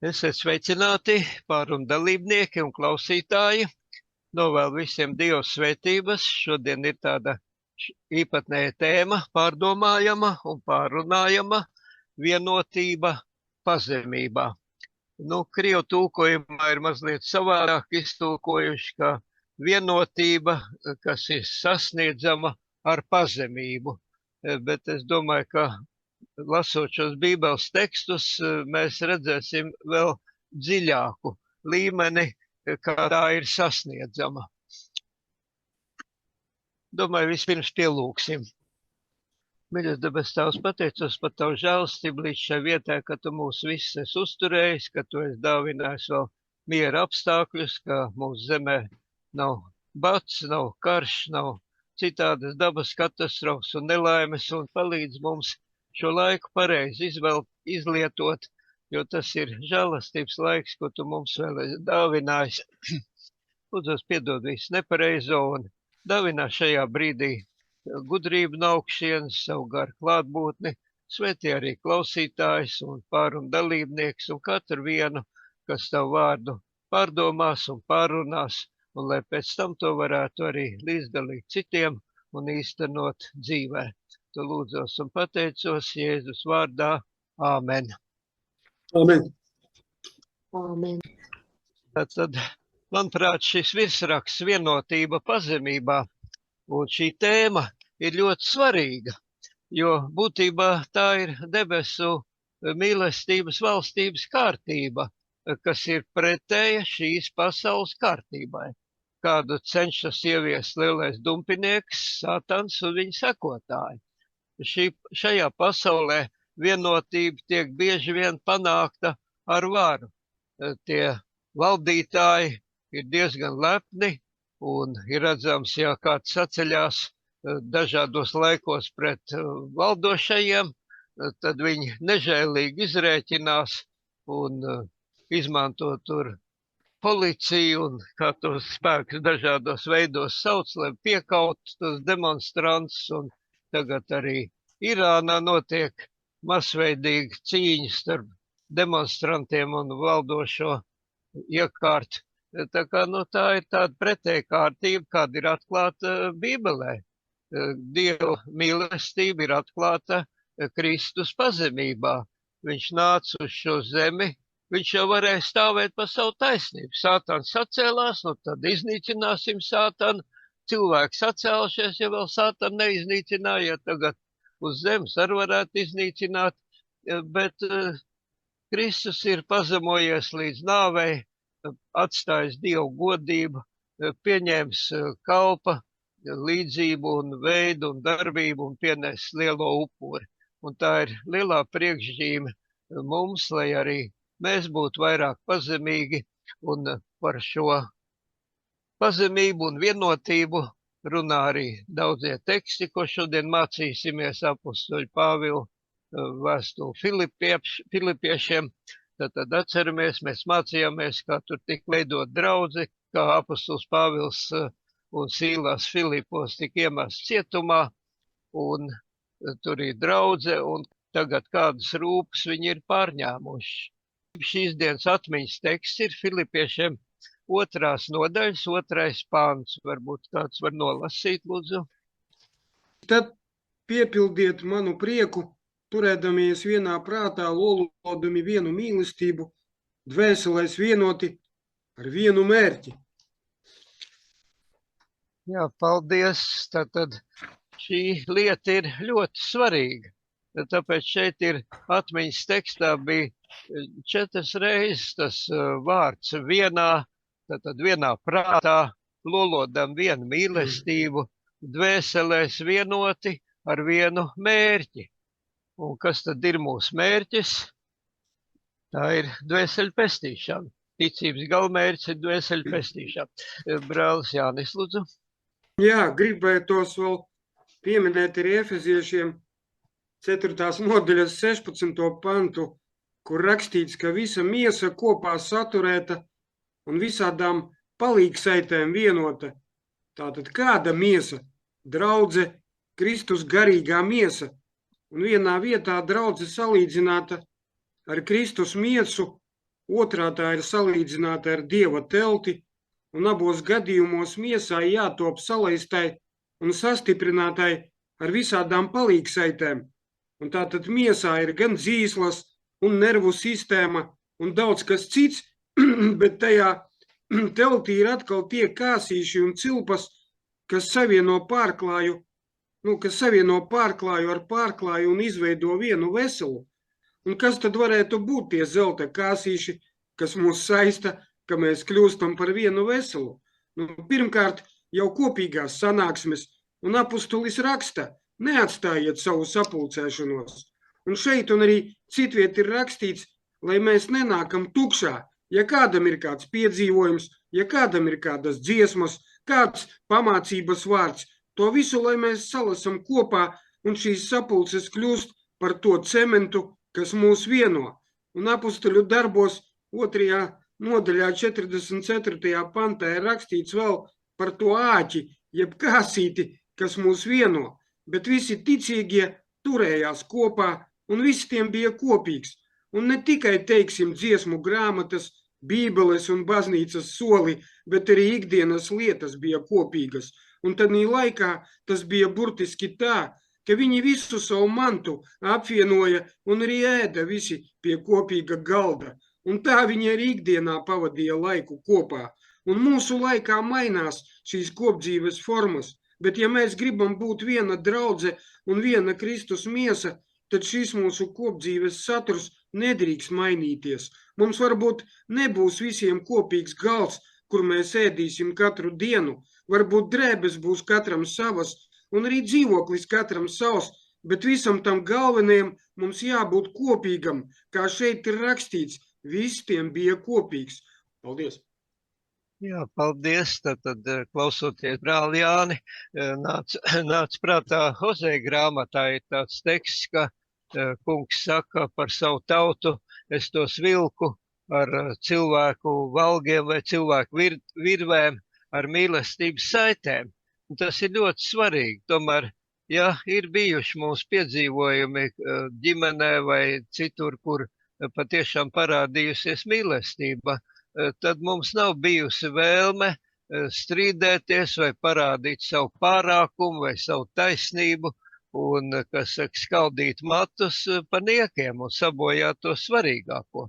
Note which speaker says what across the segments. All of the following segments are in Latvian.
Speaker 1: Esiet sveicināti pārunu dalībnieki un klausītāji. Novēlu visiem Dieva svētības. Šodien ir tāda īpatnēja tēma, pārdomājama un pārunājama vienotība pazemībā. Krievu tulkojumā ir mazliet savādāk iztulkojuši, ka vienotība, kas ir sasniedzama ar pazemību. Bet es domāju, ka lasot šos bībeles tekstus, mēs redzēsim vēl dziļāku līmeni, kā tā ir sasniedzama. Domāju, vispirms pielūksim. Mīļais debes Tēvs, pateicos par Tavu žēlastību līdz šai vietai, ka Tu mūs visus esi uzturējis, ka Tu esi dāvinājis vēl miera apstākļus, ka mūsu zemē nav bats, nav karš, nav citādas dabas katastrofas un nelaimes, un palīdz mums šo laiku pareizi izlietot, jo tas ir žēlastības laiks, ko Tu mums vēl esi dāvinājis. Lūdzos piedod visu nepareizo un dāvinā šajā brīdī gudrību no augšienes, savu garu klātbūtni, svētī arī klausītājs un pārunu dalībnieks un katru vienu, kas Tavu vārdu pārdomās un pārunās, un lai pēc tam to varētu arī līdzdalīt citiem un īstenot dzīvē. To lūdzos un pateicos Jēzus vārdā. Āmen.
Speaker 2: Amen.
Speaker 3: Amen.
Speaker 1: Tad, manuprāt, šis virsraksts vienotība pazemībā un šī tēma ir ļoti svarīga, jo būtībā tā ir debesu mīlestības valstības kārtība, kas ir pretēja šīs pasaules kārtībai, kādu cenšas ieviest lielais dumpinieks, Sātans un viņa sekotāji. Šajā pasaulē vienotība tiek bieži vien panākta ar varu. Tie valdītāji ir diezgan lepni un ir redzams, ja kāds saceļās dažādos laikos pret valdošajiem, tad viņi nežēlīgi izrēķinās un izmanto tur policiju un kā tos spēkus dažādos veidos sauc, lai piekautu tos demonstrantus, un tagad arī Irānā notiek masveidīga cīņa starp demonstrantiem un valdošo iekārtu. Tā kā tā ir tāda pretēja kārtība, kāda ir atklāta Bībelē. Dieva mīlestība ir atklāta Kristus pazemībā. Viņš nāca uz šo zemi, viņš jau varēja stāvēt par savu taisnību. Sātans sacēlās, tad iznīcināsim Sātanu. Cilvēki sacēlušies, ja vēl Sātanu neiznīcināja, tagad uz zemes arī varētu iznīcināt, bet Kristus ir pazemojies līdz nāvei, atstājis Dievu godību, pieņēmis kalpa līdzību un veidu un darbību un pienes lielo upuri. Un tā ir lielā priekšzīme mums, lai arī mēs būtu vairāk pazemīgi, un par šo pazemību un vienotību runā arī daudzie teksti, ko šodien mācīsimies apustuļa Pāvila vēstuli Filipiešiem. Tad atceramies, mēs mācījāmies, kā tur tika veidot draudzi, kā apustuls Pāvils un Sīlās Filipos tika iemests cietumā, un tur ir draudze, un tagad kādas rūpes viņi ir pārņēmuši. Šīs dienas atmiņas teksts ir Filipiešiem 2. nodaļas 2. pāns. Varbūt kāds var nolasīt, lūdzu.
Speaker 2: Tad piepildiet manu prieku, turēdamies vienā prātā, lolodami vienu mīlestību, dvēselēs vienoti ar vienu mērķi.
Speaker 1: Jā, paldies. Tātad šī lieta ir ļoti svarīga. Tāpēc šeit ir atmiņas tekstā bija 4 reizes tas vārds vienā, tātad vienā prātā, lolodam vienu mīlestību, dvēselēs vienoti ar vienu mērķi. Un kas tad ir mūsu mērķis? Tā ir dvēseļu pestīšana. Ticības galvmērķis ir dvēseļu pestīšana. Brālis Jānis, lūdzu.
Speaker 2: Jā, gribētos vēl pieminēt arī Efeziešiem 4. nodaļas 16. pantu, kur rakstīts, ka visa miesa kopā saturēta un visādām palīgsaitēm vienota. Tātad kāda miesa? Draudze, Kristus garīgā miesa. Un vienā vietā draudze salīdzināta ar Kristus miesu, otrā tā ir salīdzināta ar Dieva telti, un abos gadījumos miesai jātop salaistai un sastiprinātai ar visādām palīgsaitēm. Un tātad miesā ir gan dzīslas un nervu sistēma un daudz kas cits, bet tajā teltī ir atkal tie kāsīši un cilpas, kas savieno pārklāju ar pārklāju un izveido vienu veselu. Un kas tad varētu būt tie zelta kāsīši, kas mūs saista, ka mēs kļūstam par vienu veselu? Pirmkārt, jau kopīgās sanāksmes, un apustulis raksta, neatstājiet savu sapulcēšanos. Un šeit un arī citviet ir rakstīts, lai mēs nenākam tukšā, ja kādam ir kāds piedzīvojums, ja kādam ir kādas dziesmas, kāds pamācības vārds, to visu, lai mēs salasam kopā, un šīs sapulces kļūst par to cementu, kas mūs vieno. Un apustuļu darbos 2. nodaļā 44. pantā ir rakstīts vēl par to āķi, jeb kāsīti, kas mūs vieno, bet visi ticīgie turējās kopā, un visi tiem bija kopīgs. Un ne tikai, teiksim, dziesmu grāmatas, bībeles un baznīcas soli, bet arī ikdienas lietas bija kopīgas. Un tādī laikā tas bija burtiski tā, ka viņi visu savu mantu apvienoja un arī ēda visi pie kopīga galda. Un tā viņi arī ikdienā pavadīja laiku kopā. Un mūsu laikā mainās šīs kopdzīves formas, bet ja mēs gribam būt viena draudze un viena Kristus miesa, tad šīs mūsu kopdzīves saturs nedrīkst mainīties. Mums varbūt nebūs visiem kopīgs galds, kur mēs ēdīsim katru dienu, varbūt drēbes būs katram savas, un arī dzīvoklis katram savs, bet visam tam galvenajam mums jābūt kopīgam, kā šeit ir rakstīts, visiem bija kopīgs. Paldies!
Speaker 1: Jā, paldies. Tad klausoties brāli Jāni, nāc prātā Hozei grāmatā ir tāds teksts, ka kungs saka par savu tautu, es tos vilku ar cilvēku valgiem vai cilvēku virvēm ar mīlestības saitēm. Un tas ir ļoti svarīgi. Tomēr, ja ir bijuši mums piedzīvojumi ģimenē vai citur, kur patiešām parādījusies mīlestība, tad mums nav bijusi vēlme strīdēties vai parādīt savu pārākumu vai savu taisnību un, kas saka, skaldīt matus pa niekiem un sabojāt to svarīgāko.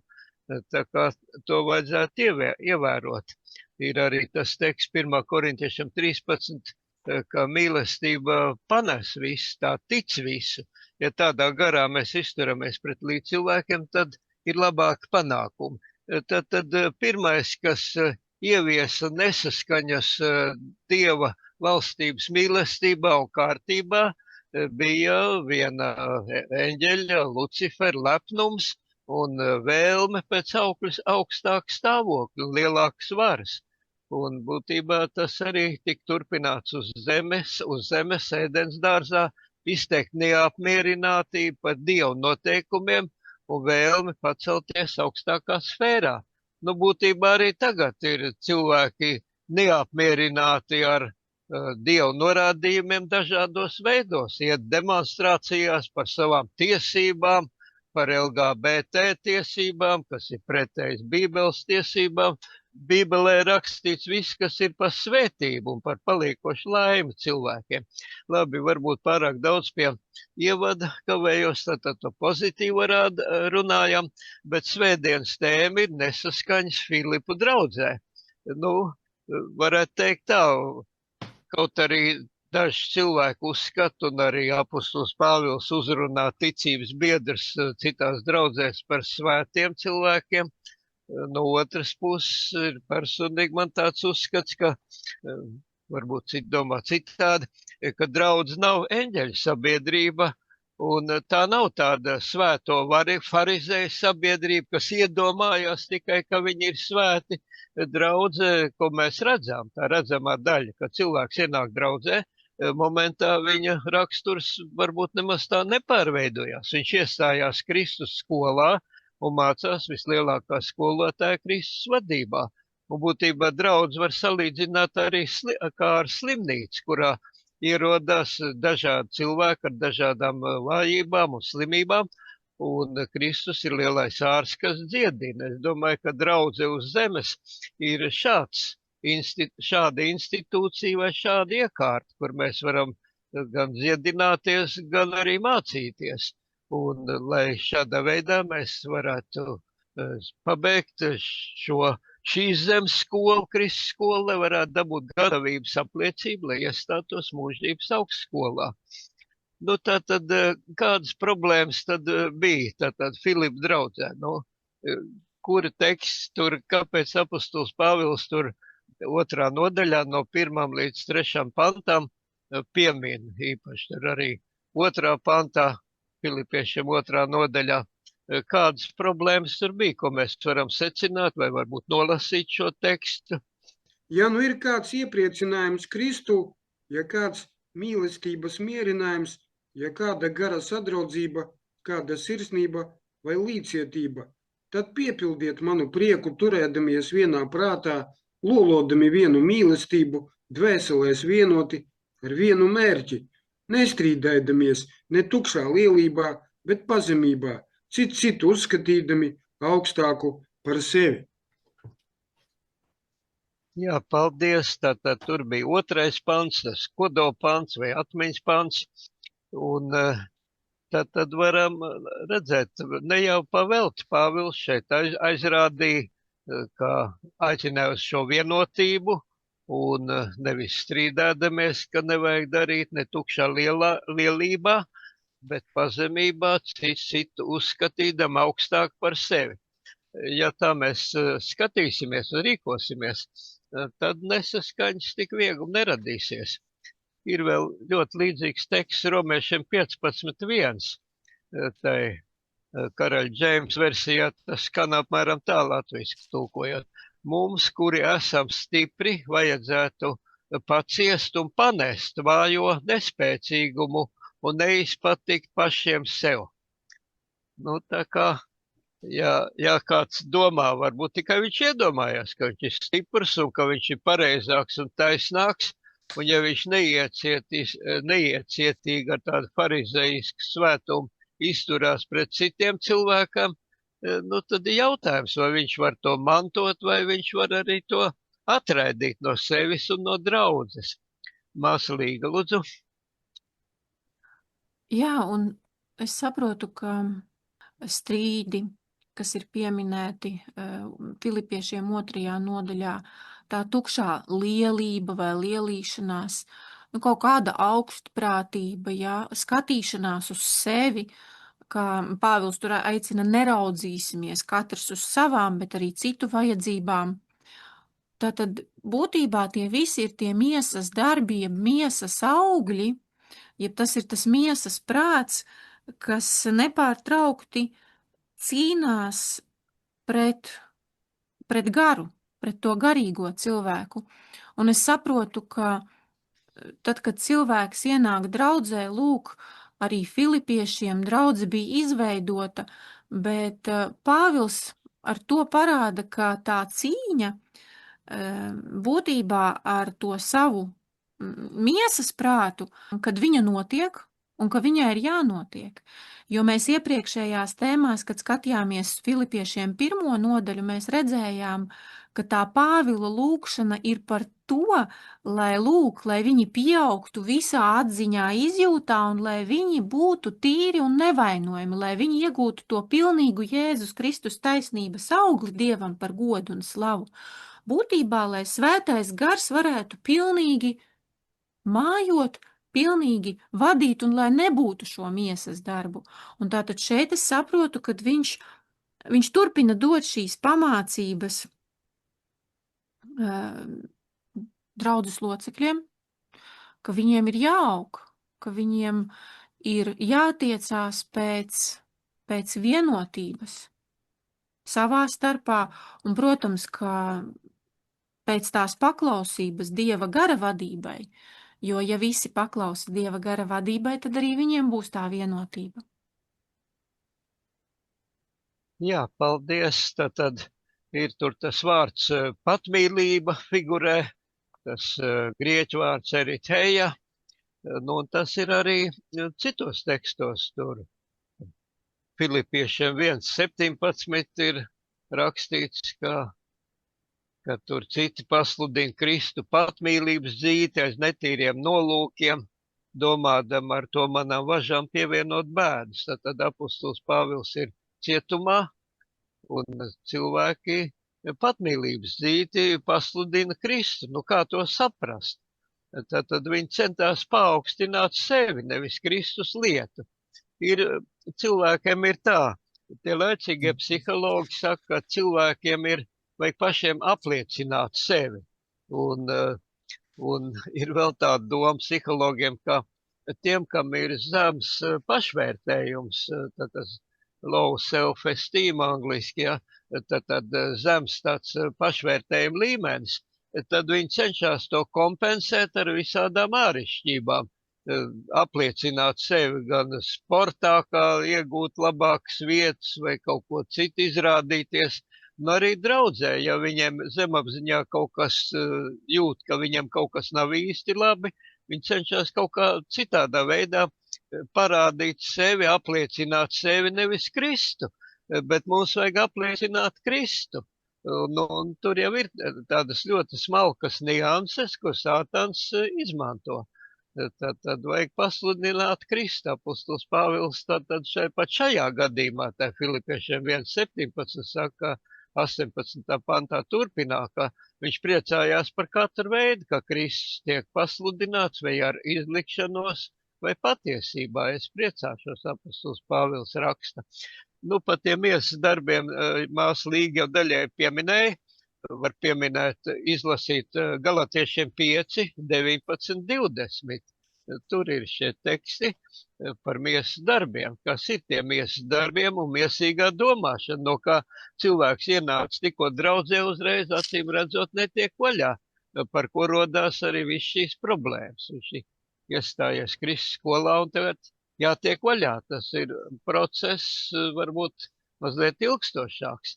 Speaker 1: Tā kā to vajadzētu ievērot. Ir arī tas teksts 1. korintiešiem 13, ka mīlestība panes visu, tā tic visu. Ja tādā garā mēs izturamies pret līdzcilvēkiem, tad ir labāki panākumi. Tad pirmais, kas ieviesa nesaskaņas Dieva valstības mīlestībā un kārtībā, bija viena eņģeļa, Lucifera lepnums un vēlme pēc augstāka stāvokļa un lielākas varas. Un būtībā tas arī tika turpināts uz zemes ēdens dārzā, izteikt neapmierinātību par Dievu noteikumiem un vēlmi pacelties augstākā sfērā. Būtībā arī tagad ir cilvēki neapmierināti ar Dievu norādījumiem dažādos veidos, iet demonstrācijās par savām tiesībām, par LGBT tiesībām, kas ir pretējs Bībeles tiesībām. Bībelē rakstīts viss, kas ir par svētību un par paliekošu laimi cilvēkiem. Labi, varbūt pārāk daudz pie ievada kavējos, tad to pozitīvu runājam, bet svētdienas tēma ir nesaskaņas Filipu draudzē. Varētu teikt tā, kaut arī daži cilvēki uzskata un arī apustulis Pāvils uzrunā ticības biedrs citās draudzēs par svētiem cilvēkiem. No otras puses ir personīgi man tāds uzskats, ka varbūt citi domā citādi, ka draudze nav eņģeļu sabiedrība un tā nav tāda svēto farizēju sabiedrība, kas iedomājās tikai, ka viņi ir svēti. Draudze, ko mēs redzam, tā redzamā daļa, ka cilvēks ienāk draudzē, momentā viņa raksturs varbūt nemaz tā nepārveidojās. Viņš iestājās Kristus skolā un mācās vislielākā skolotāja Kristus vadībā. Un būtībā draudz var salīdzināt arī kā ar slimnīcu, kurā ierodās dažādi cilvēki ar dažādām vājībām un slimībām, un Kristus ir lielais ārsts, kas dziedina. Es domāju, ka draudze uz zemes ir šāda institūcija vai šāda iekārta, kur mēs varam gan dziedināties, gan arī mācīties. Un lai šādā veidā mēs varētu pabeigt šīs zemes skolu, Kristus skolu, lai varētu dabūt gatavības apliecību, lai iestātos mūžības augstskolā. Nu, tātad, kādas problēmas tad bija? Tātad, Filipa draudzē, kura teksts tur, kāpēc apostols Pāvils tur 2. nodaļā no 1. līdz 3. pantam piemin īpaši. Tur arī 2. pantā, Filipiešiem 2. nodaļā, kādas problēmas tur bija, ko mēs varam secināt vai varbūt nolasīt šo tekstu.
Speaker 2: Ja nu ir kāds iepriecinājums Kristu, ja kāds mīlestības mierinājums, ja kāda gara sadraudzība, kāda sirsnība vai līdzcietība, tad piepildiet manu prieku, turēdamies vienā prātā, lolodami vienu mīlestību, dvēselēs vienoti ar vienu mērķi, nestrīdēdamies ne tukšā lielībā, bet pazemībā, citu uzskatīdami augstāku par sevi.
Speaker 1: Jā, paldies. Tātad tur bija 2. pants, tas kodolpants vai atmiņas pants. Un tad varam redzēt, ne jau pavelti Pāvils šeit aizrādīja, ka aicināja uz šo vienotību un nevis strīdēdamies, ka nevajag darīt ne tukšā lielībā, bet pazemībā citu uzskatīdam augstāk par sevi. Ja tā mēs skatīsimies un rīkosimies, tad nesaskaņas tik viegli neradīsies. Ir vēl ļoti līdzīgs teksts Romiešiem 15.1. Tai Karaļa Džeims versijā tas skan apmēram tā latviski tulkojot. Mums, kuri esam stipri, vajadzētu paciest un panest vājo nespēcīgumu un neizpatikt pašiem sev. Nu, tā kā, ja kāds domā, varbūt tikai viņš iedomājās, ka viņš ir stiprs un ka viņš ir pareizāks un taisnāks, un ja viņš neiecietīgi ar tādu farizeisku svētumu izturās pret citiem cilvēkiem, nu tad ir jautājums, vai viņš var to mantot, vai viņš var arī to atraidīt no sevis un no draudzes. Māsa Līga, lūdzu.
Speaker 4: Jā, un es saprotu, ka strīdi, kas ir pieminēti Filipiešiem 2. nodaļā, tā tukšā lielība vai lielīšanās, kaut kāda augstprātība, skatīšanās uz sevi, kā Pāvils tur aicina, neraudzīsimies katrs uz savām, bet arī citu vajadzībām. Tātad būtībā tie visi ir tie miesas darbi, jeb miesas augļi, jeb tas ir tas miesas prāts, kas nepārtraukti cīnās pret garu, pret to garīgo cilvēku. Un es saprotu, ka tad, kad cilvēks ienāk draudzē, lūk, arī Filipiešiem draudze bija izveidota, bet Pāvils ar to parāda, ka tā cīņa būtībā ar to savu miesas prātu, kad viņa notiek un ka viņai ir jānotiek. Jo mēs iepriekšējās tēmās, kad skatījāmies Filipiešiem 1. nodaļu, mēs redzējām, ka tā Pāvila lūkšana ir par to, lai viņi pieaugtu visā atziņā, izjūtā un lai viņi būtu tīri un nevainojami, lai viņi iegūtu to pilnīgu Jēzus Kristus taisnības augli Dievam par godu un slavu. Būtībā, lai svētais gars varētu pilnīgi mājot, pilnīgi vadīt un lai nebūtu šo miesas darbu. Un tātad šeit es saprotu, kad viņš turpina dot šīs pamācības draudzes locekļiem, ka viņiem ir jāaug, ka viņiem ir jātiecās pēc vienotības savā starpā un, protams, ka pēc tās paklausības Dieva gara vadībai, jo ja visi paklausa Dieva gara vadībai, tad arī viņiem būs tā vienotība.
Speaker 1: Jā, paldies. Tad ir tur tas vārds patmīlība figurē, tas grieķu vārds eriteja, nu, un tas ir arī citos tekstos tur. Filipiešiem 1:17 ir rakstīts, ka tur citi pasludina Kristu patmīlības dzīti aiz netīriem nolūkiem, domādam ar to manām važām pievienot bēdus. Tad apostols Pāvils ir cietumā, un cilvēki patmīlības dzīti pasludina Kristu. Nu, kā to saprast? Tad viņi centās paaugstināt sevi, nevis Kristus lietu. Cilvēkiem ir tā, tie laicīgie psihologi saka, ka cilvēkiem vajag pašiem apliecināt sevi. Un ir vēl tāda doma psihologiem, ka tiem, kam ir zems pašvērtējums, tas low self-esteem angliski, ja, tad zems tāds pašvērtējuma līmenis, tad viņi cenšas to kompensēt ar visādām āršķirībām. Apliecināt sevi gan sportā, kā iegūt labākas vietas vai kaut ko citu izrādīties. Un arī draudzē, ja viņiem zemapziņā kaut kas jūt, ka viņam kaut kas nav īsti labi, viņi cenšas kaut kā citādā veidā parādīt sevi, apliecināt sevi, nevis Kristu, bet mums vajag apliecināt Kristu. Un tur jau ir tādas ļoti smalkas nianses, ko Sātans izmanto. Tad vajag pasludināt Kristu. Apostols Pāvils tad šajā gadījumā, tā Filipiešiem 1:17 saka, 18. pantā turpinā, ka viņš priecājās par katru veidu, ka Kristus tiek pasludināts vai ar izlikšanos vai patiesībā. Es priecāšos, apostols Pāvils raksta. Nu, par tiem miesas darbiem māsa Līga jau daļai pieminēja. Var pieminēt, izlasīt Galatiešiem 5, 19, 20. Tur ir šie teksti par miesas darbiem, kas ir tie miesas darbiem un miesīgā domāšana, no kā cilvēks ienāca tikko draudzē uzreiz, acīm redzot, netiek vaļā, par ko rodās arī viss šīs problēmas. Viņš iestājies Kristus skolā un tagad jātiek vaļā. Tas ir process, varbūt mazliet ilgstošāks.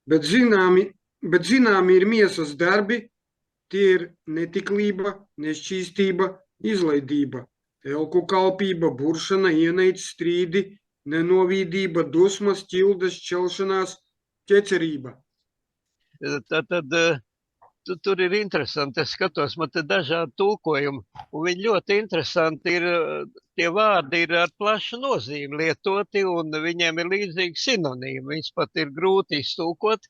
Speaker 2: Bet zināmi ir miesas darbi, tie ir netiklība, nešķīstība, izlaidība, elku kalpība, buršana, ienaids, strīdi, nenovīdība, dusmas, ķildes, šķelšanās, ķecerība.
Speaker 1: Tad tur ir interesanti, es skatos, man te dažādi tulkojumi, un viņi ļoti interesanti ir, tie vārdi ir ar plašu nozīmi lietoti, un viņiem ir līdzīgi sinonīmi, viņas pat ir grūti iztulkot,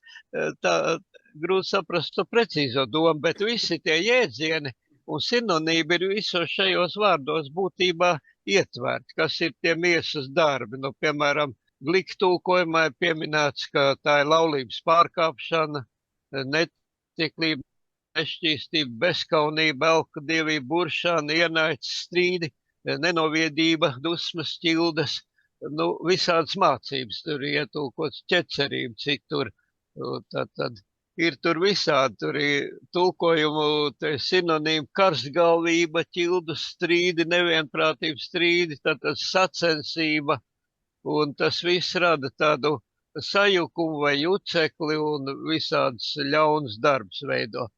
Speaker 1: grūti saprast to precīzo domu, bet visi tie jēdzieni un sinonīmi ir visos šajos vārdos būtībā ietverti, kas ir tie miesas darbi. Nu, piemēram, Glika tulkojumā ir pieminēts, ka tā ir laulības pārkāpšana, netiklība, nešķīstība, bezkaunība, elka dievība, buršana, ienaids, strīdi, nenoviedība, dusmas, ķildes, nu, visādas mācības, tur ir ietulkots ķecerība, citur. Tad ir tur visādi, tur ir tulkojumu sinonīmi karstgalvība, ķildu strīdi, nevienprātība strīdi, tad sacensība, un tas viss rada tādu sajukumu vai jucekli un visādas ļaunas darbs veido.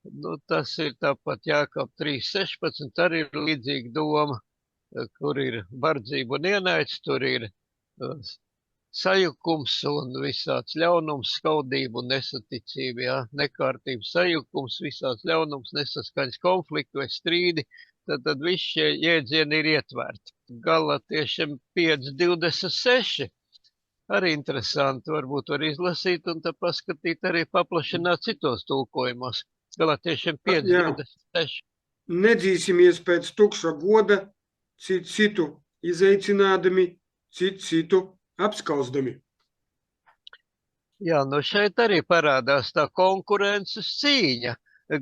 Speaker 1: Nu, tas ir tāpat Jākab 3:16, arī ir līdzīga doma, kur ir bardzība un ienaids, tur ir sajukums un visāds ļaunums, skaudība un nesaticība, jā, nekārtība, sajukums, visāds ļaunums, nesaskaņas, konflikti vai strīdi, tad visi šie jēdzieni ir ietverti. Galatiešiem 5:26. Arī interesanti, varbūt var izlasīt un tad paskatīt arī paplašināt citos tulkojumos. Galatiešiem 5:26.
Speaker 2: Nedzīsimies pēc tukša goda, citu izaicinādami, citu apskausdami.
Speaker 1: Jā, nu šeit arī parādās tā konkurences cīņa.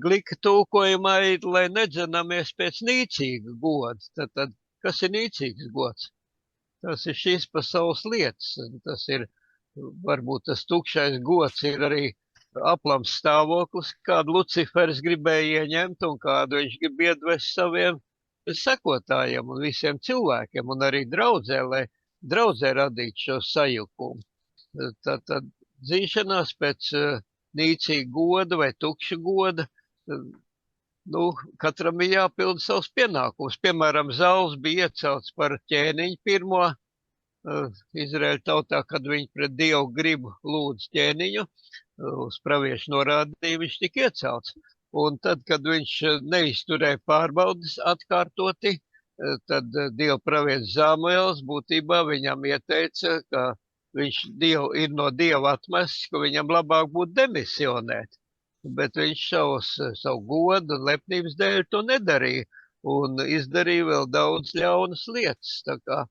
Speaker 1: Glika tulkojumā ir, lai nedzinamies pēc nīcīga goda. Tad kas ir nīcīgs gods? Tas ir šīs pasaules lietas. Tas ir, varbūt tas tukšais gods ir arī aplams stāvoklis, kādu Lucifers gribēja ieņemt un kādu viņš grib iedvest saviem sekotājiem un visiem cilvēkiem un arī draudzē, lai draudzē radītu šo sajukumu. Tad dzīšanās pēc nīcīga goda vai tukša goda, nu, katram ir jāpilda savs pienākums. Piemēram, Zauls bija iecelts par ķēniņu pirmo Izraēļa tautā, kad viņi pret Dievu gribu lūdz ķēniņu, uz praviešu norādīju, viņš tika iecelts. Un tad, kad viņš neizturēja pārbaudas atkārtoti, tad Dieva pravietis Zāmuēls būtībā viņam ieteica, ka viņš ir no Dieva atmests, ka viņam labāk būtu demisionēt. Bet viņš savu godu un lepnības dēļ to nedarīja un izdarīja vēl daudz ļaunas lietas. Tā kā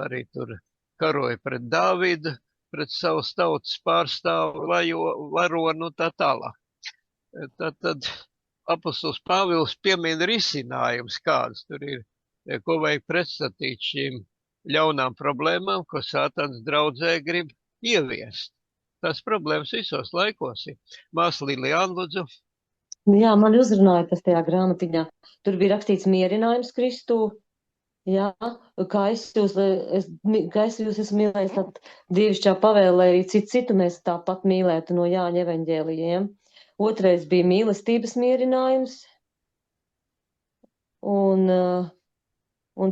Speaker 1: arī tur karoja pret Dāvidu, pret savas tautas pārstāvu, varonu un tā tālāk. Tad apostols Pāvils piemina risinājums, kādas tur ir, ko vajag pretstatīt šīm ļaunām problēmām, ko Sātans draudzē grib ieviest. Tas problēmas visos laikos ir. Māsa Lilijāna, lūdzu.
Speaker 3: Jā, man uzrunāja tas tajā grāmatiņā. Tur bija rakstīts mierinājums Kristū. Jā, kā es jūs esmu mīlējis, tad dievišķā pavēle, lai arī citu mēs tāpat mīlētu no Jāņa evaņģēlijiem. Otrais bija mīlestības mierinājums. Un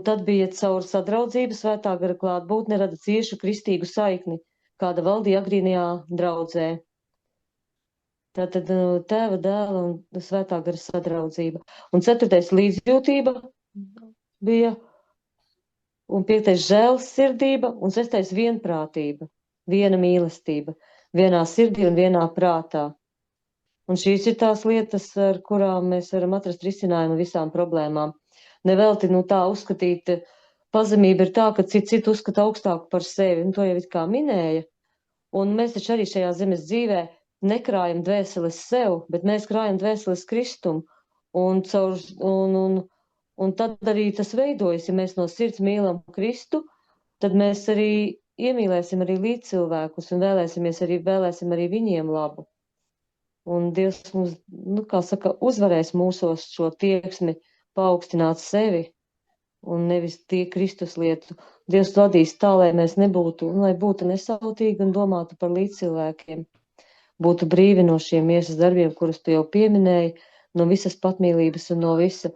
Speaker 3: tad bija caur sadraudzību svētā gara klātbūtne rada ciešu kristīgu saikni, kāda valdīja agrīnajā draudzē. Tātad tēva, dēla un svētā gara sadraudzība. Un ceturtais līdzjūtība bija, un piektais žēlsirdība, un sestais vienprātība, viena mīlestība, vienā sirdī un vienā prātā. Un šīs ir tās lietas, ar kurām mēs varam atrast risinājumu visām problēmām. Nevelti tā uzskatīt, pazemība ir tā, ka citu uzskata augstāku par sevi, un to jau it kā minēja. Un mēs taču arī šajā zemes dzīvē nekrājam dvēseles sev, bet mēs krājam dvēseles Kristum. Un tad arī tas veidojas, ja mēs no sirds mīlam Kristu, tad mēs arī iemīlēsim arī līdzcilvēkus un vēlēsim arī viņiem labu. Un Dievs mums, kā saka, uzvarēs mūsos šo tieksmi paaugstināt sevi un nevis tie Kristus lietu. Dievs vadīs tā, lai mēs nebūtu, lai būtu nesautīgi un domātu par līdzcilvēkiem. Būtu brīvi no šiem miesas darbiem, kurus tu jau pieminēji, no visas patmīlības un no visa.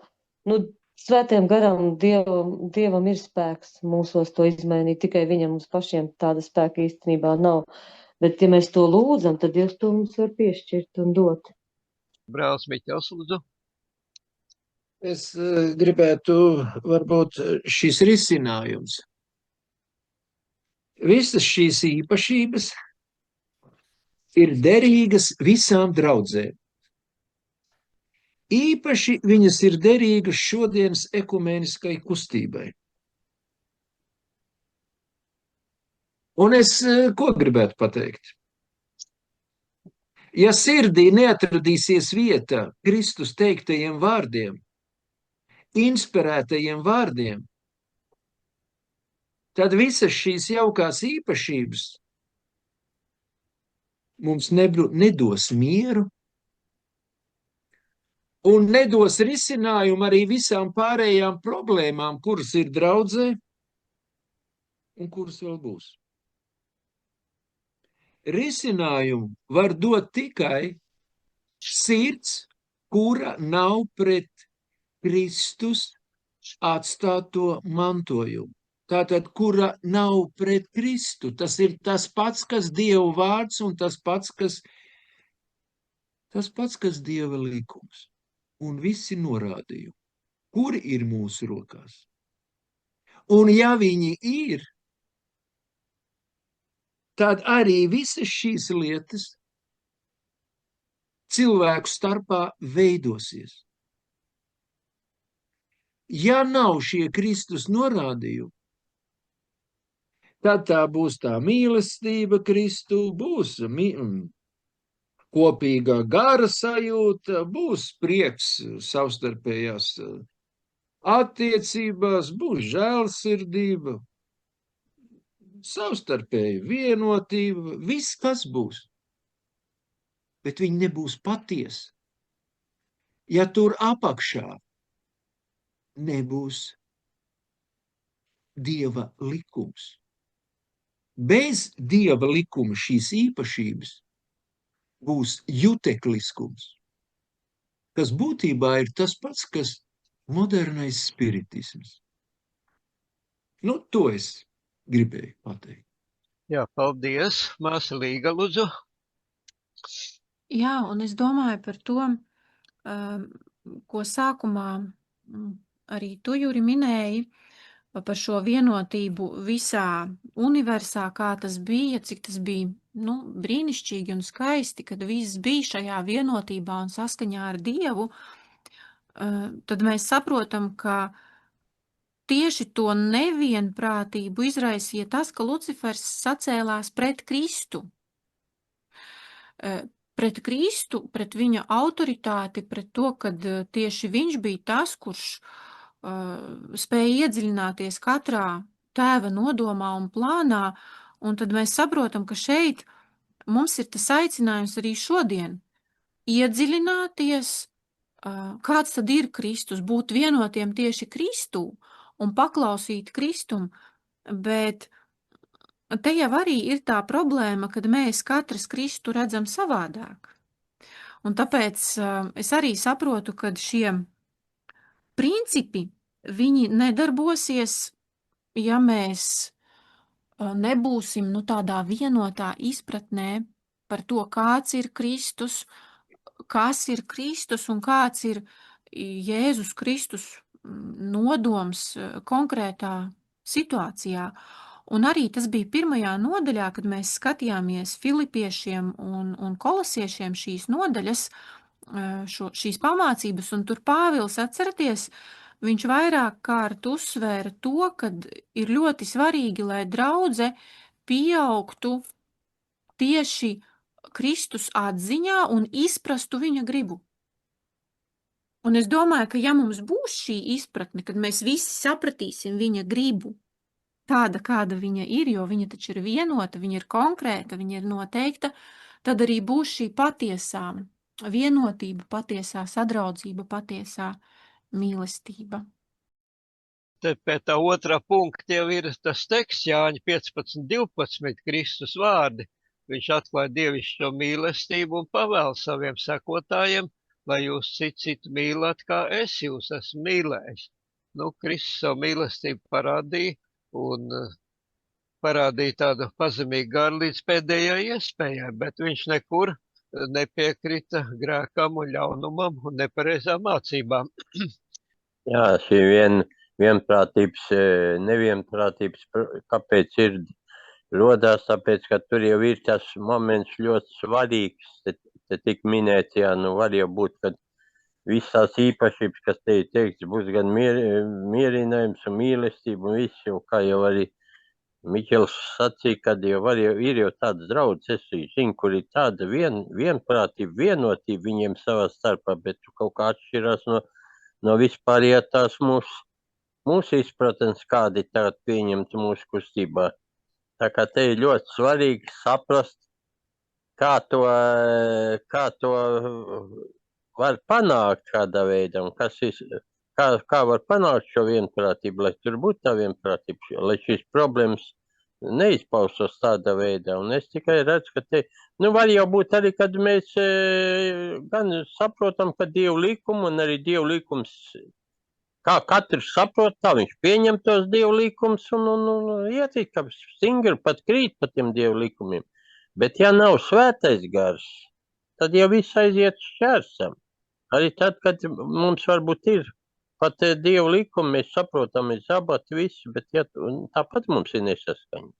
Speaker 3: Svētajam garam Dievam ir spēks mūsos to izmainīt, tikai viņam mums pašiem tāda spēka īstenībā nav. Bet, ja mēs to lūdzam, tad Dievs to mums var piešķirt un dot.
Speaker 1: Brālis Miķels, lūdzu.
Speaker 5: Es gribētu, varbūt, šis risinājums. Visas šīs īpašības ir derīgas visām draudzēm. Īpaši viņas ir derīgas šodienas ekumēniskai kustībai. Un es ko gribētu pateikt? Ja sirdī neatradīsies vieta Kristus teiktajiem vārdiem, inspirētajiem vārdiem, tad visas šīs jaukās īpašības mums nedos mieru un nedos risinājumu arī visām pārējām problēmām, kuras ir draudzē un kuras vēl būs. Risinājumu var dot tikai sirds, kura nav pret Kristus atstāto mantojumu. Tātad, kura nav pret Kristu. Tas ir tas pats, kas Dieva vārds un tas pats, kas Dieva likums. Un visi norādījumi, kuri ir mūsu rokās. Un ja viņi ir, tad arī visas šīs lietas cilvēku starpā veidosies. Ja nav šie Kristus norādījumi, tad tā būs tā mīlestība Kristu, būs kopīgā gara sajūta, būs prieks savstarpējās attiecībās, būs žēlsirdība, savstarpēja vienotība, viss kas būs. Bet viņi nebūs patiesi. Ja tur apakšā nebūs Dieva likums. Bez Dieva likuma šīs īpašības būs jutekliskums, kas būtībā ir tas pats, kas modernais spiritisms. To es gribēju pateikt.
Speaker 1: Jā, paldies. Māsa Līga, lūdzu.
Speaker 4: Jā, un es domāju par to, ko sākumā arī tu, Juri, minēji, par šo vienotību visā universā, kā tas bija, cik tas bija brīnišķīgi un skaisti, kad viss bija šajā vienotībā un saskaņā ar Dievu, tad mēs saprotam, ka tieši to nevienprātību izraisīja tas, ka Lucifers sacēlās pret Kristu. Pret Kristu, pret viņa autoritāti, pret to, kad tieši viņš bija tas, kurš spēja iedziļināties katrā tēva nodomā un plānā, un tad mēs saprotam, ka šeit mums ir tas aicinājums arī šodien iedziļināties, kāds tad ir Kristus, būt vienotiem tieši Kristū un paklausīt Kristum, bet te jau arī ir tā problēma, kad mēs katrs Kristu redzam savādāk. Un tāpēc es arī saprotu, ka šie principi, viņi nedarbosies, ja mēs nebūsim tādā vienotā izpratnē par to, kāds ir Kristus, kas ir Kristus un kāds ir Jēzus Kristus nodoms konkrētā situācijā. Un arī tas bija 1. nodaļā, kad mēs skatījāmies Filipiešiem un Kolosiešiem šīs nodaļas, šīs pamācības, un tur Pāvils, atceraties, viņš vairāk kārt uzsvēra to, kad ir ļoti svarīgi, lai draudze pieaugtu tieši Kristus atziņā un izprastu viņa gribu. Un es domāju, ka ja mums būs šī izpratne, kad mēs visi sapratīsim viņa gribu, tāda, kāda viņa ir, jo viņa taču ir vienota, viņa ir konkrēta, viņa ir noteikta, tad arī būs šī patiesā vienotība, patiesā sadraudzība, patiesā mīlestība.
Speaker 1: Te pie tā otrā punkta jau ir tas teksts Jāņa 15:12, Kristus vārdi. Viņš atklāja dievišķo mīlestību un pavēl saviem sekotājiem, lai jūs citu mīlat, kā es jūs esmu mīlējis. Kristus savu mīlestību parādīja un parādīja tādu pazemīgu garu līdz pēdējai iespējai, bet viņš nekur nepiekrita grēkam un ļaunumam un nepareizām mācībām.
Speaker 6: Jā, šī nevienprātības, kāpēc ir rodās, tāpēc, ka tur jau ir tas moments ļoti svarīgs, te tik minēts, jā, var jau būt, ka visās īpašības, kas te ir teikts, būs gan mierinājums un mīlestība un viss, jo kā jau arī Miķels sacīja, kad jau ir jau tādas draudzes, es zinu, kur ir tāda vienprātība, vienotība viņiem savā starpā, bet kaut kā atšķirās no vispārējā tās mūsu izpratnes, kādi tagad pieņemti mūsu kustībā. Tā kā te ir ļoti svarīgi saprast, kā to var panākt kādā veidā, un kā var panākt šo vienprātību, lai tur būtu tā vienprātība, lai šīs problēmas neizpaustos tādā veidā. Un es tikai redzu, ka te, var jau būt arī, kad mēs gan saprotam, ka Dievu likumu un arī Dievu likums, kā katrs saprot, tā viņš pieņem tos Dievu likumus un iet, ka stingri pat krīt pa tiem Dievu likumiem. Bet ja nav svētais gars, tad jau viss aiziet šķērsam. Arī tad, kad mums varbūt ir pat Dievu likumi, mēs saprotam, mēs zabati visu, bet tāpat mums ir nesaskaņas.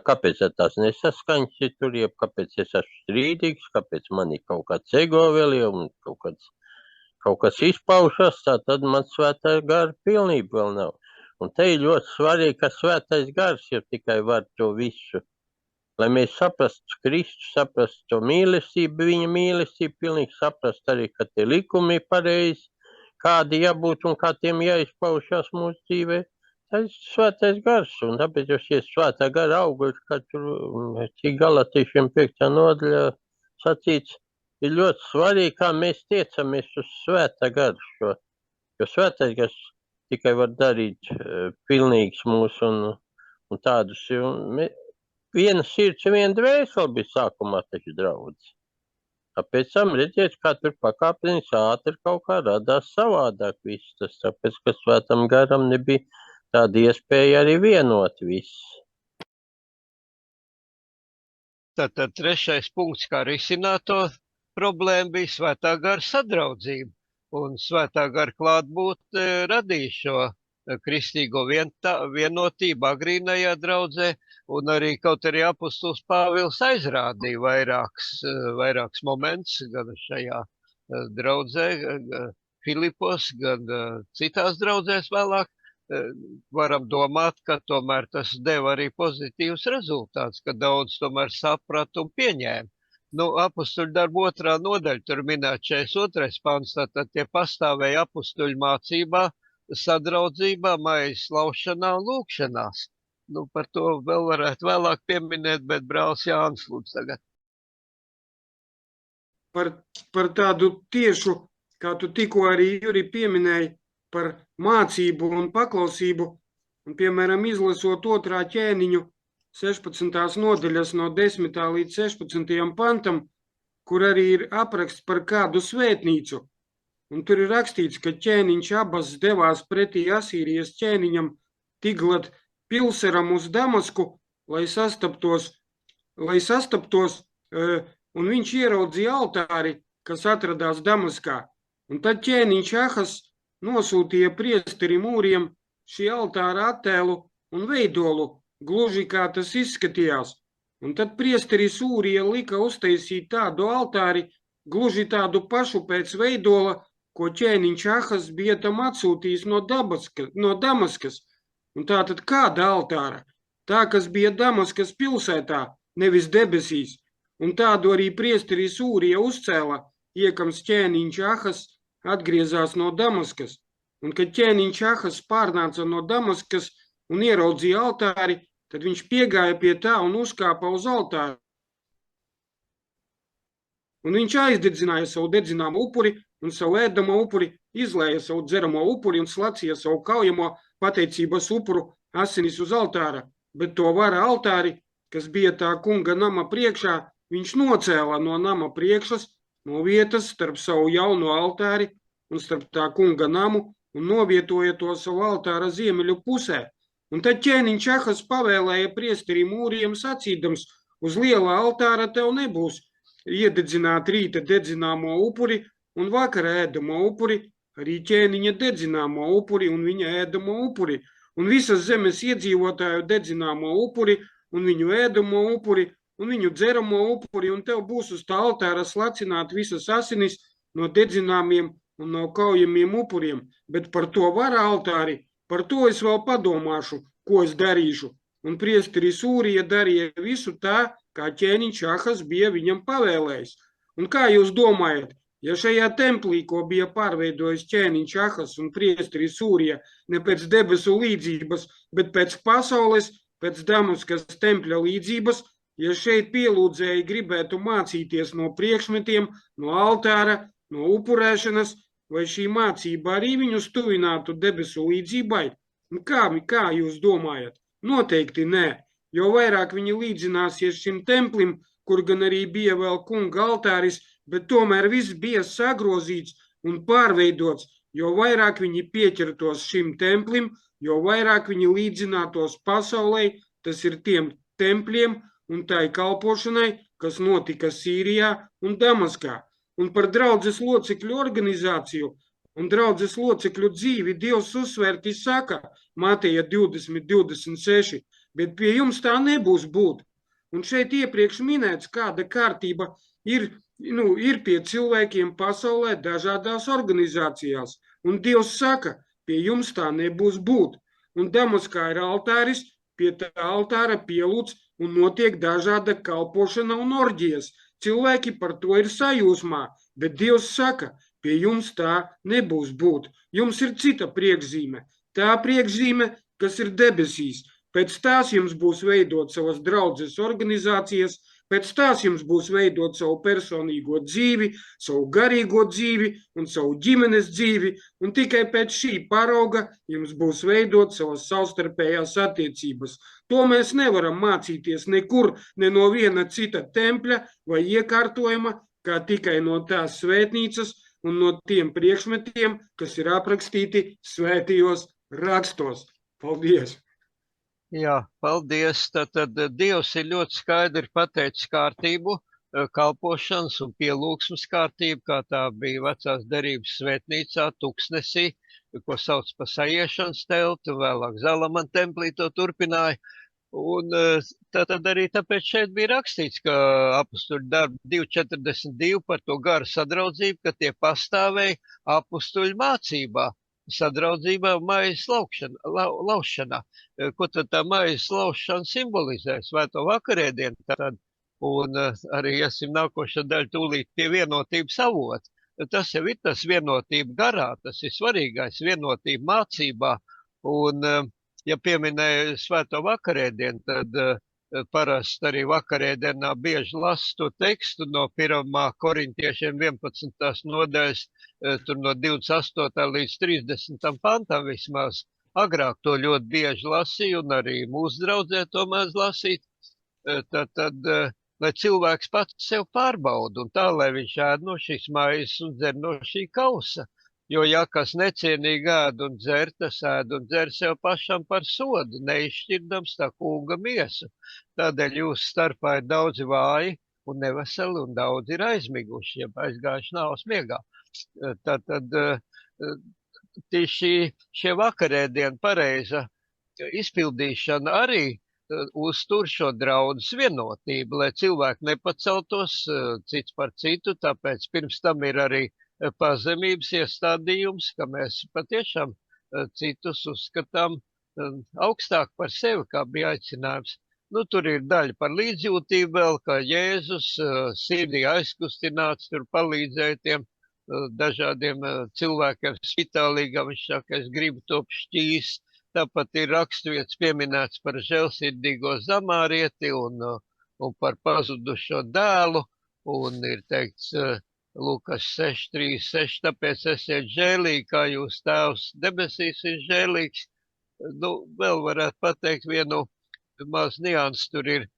Speaker 6: Kāpēc tās nesaskaņas ir tur, jeb kāpēc es esmu strīdīgs, kāpēc man ir kaut kāds ego vēl jau un kaut kas izpaušas, tad man svētā gara pilnība vēl nav. Un te ir ļoti svarīgi, ka svētais gars jau tikai var to visu. Lai mēs saprastu Kristu, saprastu to mīlestību, viņa mīlestību, pilnīgi saprastu arī, ka tie likumi ir pareizi, kādi jābūt un kā tiem jāizpaušās mūsu dzīvē. Tas ir svētais gars, un tāpēc jau šie svētā gara augļi, kā tur cik Galatiešiem 5. nodaļā sacīts, ir ļoti svarīgi, kā mēs tiecamies uz svētā garu šo. Jo svētais gars tikai var darīt pilnīgs mūsu un tādus. Viena sirds un viena dvēsele bija sākumā taču draudz. Tāpēc tam redziet, kā tur pakāpeniski ātri kaut kā radās savādāk viss tas, tāpēc, ka svētam garam nebija tāda iespēja arī vienot visus.
Speaker 1: Tātad trešais punkts, kā risināt to problēmu, bija svētā gara sadraudzība. Un svētā gara klātbūt radīja šo kristīgo vienotību agrīnajā draudzē, un arī kaut arī apostols Pāvils aizrādīja vairākus momentus gan šajā draudzē, Filipos, gan citās draudzēs vēlāk. Varam domāt, ka tomēr tas deva arī pozitīvs rezultāts, ka daudz tomēr saprata un pieņēma. Apustuļu darbu 2. nodaļa, tur minēt 42. pants, tātad tie pastāvēja apustuļu mācībā, sadraudzībā, maizes laušanā un lūkšanās. Par to vēl varētu vēlāk pieminēt, bet brālis Jānis lūdzu tagad.
Speaker 2: Par tādu tiešu, kā tu tikko arī, Juri, pieminēji, par mācību un paklausību, un, piemēram, izlasot 2. ķēniņu 16. nodaļas no 10. līdz 16. pantam, kur arī ir apraksts par kādu svētnīcu, un tur ir rakstīts, ka ķēniņš Abas devās pretī Asīrijas ķēniņam Tiglat Pilseram uz Damasku, lai sastaptos, un viņš ieraudzīja altāri, kas atradās Damaskā, un tad ķēniņš Ahas nosūtīja priesterim Ūrijam šī altāra attēlu un veidolu, gluži kā tas izskatījās. Un tad priesteris Ūrija lika uztaisīt tādu altāri, gluži tādu pašu pēc veidola, ko ķēniņš Ahas bija tam atsūtījis no Damaskas. Un tātad kāda altāra? Tā, kas bija Damaskas pilsētā, nevis debesīs. Un tādu arī priesteris Ūrija uzcēla, iekams ķēniņš Ahas atgriezās no Damaskas, un kad ķēniņš Ahas pārnāca no Damaskas un ieraudzīja altāri, tad viņš piegāja pie tā un uzkāpa uz altāru. Un viņš aizdedzināja savu dedzināmo upuri un savu ēdamo upuri, izlēja savu dzeramo upuri un slacīja savu kaujamo pateicības upuru asinis uz altāra, bet to vara altāri, kas bija tā kunga nama priekšā, viņš nocēla no nama priekšas, no vietas starp savu jauno altāri un starp tā kunga namu un novietoja to savu altāra ziemeļu pusē. Un tad ķēniņš Ahas pavēlēja priesterim Ūrijam sacīdams, uz lielā altāra tev nebūs iededzināt rīta dedzināmo upuri un vakara ēdamo upuri, arī ķēniņa dedzināmo upuri un viņa ēdamo upuri, un visas zemes iedzīvotāju dedzināmo upuri un viņu ēdamo upuri, un viņu dzeramo upuri, un tev būs uz tā altāra slacināt visas asinis no dedzināmiem un no kaujamiem upuriem, bet par to vara altāri, par to es vēl padomāšu, ko es darīšu. Un priesteris Ūrija darīja visu tā, kā ķēniņš Ahas bija viņam pavēlējis. Un kā jūs domājat, ja šajā templī, ko bija pārveidojis ķēniņš Ahas un priesteris Ūrija, ne pēc debesu līdzības, bet pēc pasaules, pēc Damaskas tempļa līdzības, ja šeit pielūdzēji gribētu mācīties no priekšmetiem, no altāra, no upurēšanas, vai šī mācība arī viņus tuvinātu debesu līdzībai? Kā jūs domājat? Noteikti nē, jo vairāk viņi līdzināsies šim templim, kur gan arī bija vēl kunga altāris, bet tomēr viss bija sagrozīts un pārveidots, jo vairāk viņi pieķertos šim templim, jo vairāk viņi līdzinātos pasaulē, tas ir tiem tempļiem un tai kalpošanai, kas notika Sīrijā un Damaskā. Un par draudzes locekļu organizāciju un draudzes locekļu dzīvi Dievs uzsvērti saka, Mateja 20:26, bet pie jums tā nebūs būt. Un šeit iepriekš minēts, kāda kārtība ir pie cilvēkiem pasaulē dažādās organizācijās. Un Dievs saka, pie jums tā nebūs būt. Un Damaskā ir altāris, pie tā altāra pielūdz un notiek dažāda kalpošana un orģijas. Cilvēki par to ir sajūsmā, bet Dievs saka, pie jums tā nebūs būt. Jums ir cita priekšzīme. Tā priekšzīme, kas ir debesīs. Pēc tās jums būs veidot savas draudzes organizācijas, pēc tās jums būs veidot savu personīgo dzīvi, savu garīgo dzīvi un savu ģimenes dzīvi, un tikai pēc šī parauga jums būs veidot savas savstarpējās attiecības. To mēs nevaram mācīties nekur, ne no viena cita tempļa vai iekārtojuma, kā tikai no tās svētnīcas un no tiem priekšmetiem, kas ir aprakstīti svētajos rakstos. Paldies!
Speaker 1: Jā, paldies. Tad Dievs ir ļoti skaidri pateicis kārtību, kalpošanas un pielūgsmes kārtību, kā tā bija vecās derības svētnīcā, Tuksnesī, ko sauc par sajiešanas teltu, vēlāk Zalamana templī to turpināja. Un tad arī tāpēc šeit bija rakstīts, ka apustuļu darbu 2.42 par to garu sadraudzību, ka tie pastāvēja apustuļu mācībā, sadraudzībā maijas laušanā. Ko tad tā maijas laušana simbolizē? Svēto vakarēdienu tad, un arī iesim nākošo daļu tūlīt pie vienotības avota. Tas jau ir tas vienotība garā, tas ir svarīgais vienotība mācībā, un ja pieminēju svēto vakarēdienu, tad parasti arī vakarēdienā bieži lasu to tekstu no 1. korintiešiem 11. nodaļas, tur no 28. līdz 30. pantam vismaz. Agrāk to ļoti bieži lasīju, un arī mūsu draudzē to mēdz lasīt. Tad, lai cilvēks pats sev pārbauda, un tā, lai viņš ēd no šīs maizes un dzer no šī kausa. Jo, ja kas necienīgi ēd un dzer, tas ēd un dzer sev pašam par sodu, neizšķirdams tā kunga miesu. Tādēļ jūsu starpā ir daudzi vāji un neveseli, un daudzi ir aizmiguši, ja aizgājuši nāves miegā. Tad šie vakarēdienu pareiza izpildīšana arī uztur šo draudzes vienotību, lai cilvēki nepaceltos cits par citu, tāpēc pirms tam ir arī pazemības iestādījums, ka mēs patiešām citus uzskatām augstāk par sevi, kā bija aicinājums. Nu, tur ir daļa par līdzjūtību vēl, kā Jēzus sirdī aizkustināts, tur palīdzēja tiem dažādiem cilvēkiem spitālīgam, viņš saka, es gribu to šķīs. Tāpat ir raksturvietas pieminēts par žēlsirdīgo zamārieti un par pazudušo dēlu, un ir teikts Lukas 6.3.6, tāpēc esiet žēlīgi, kā jūs tēvs debesīs ir žēlīgs. Nu, vēl varētu pateikt vienu maz niansu, tur ir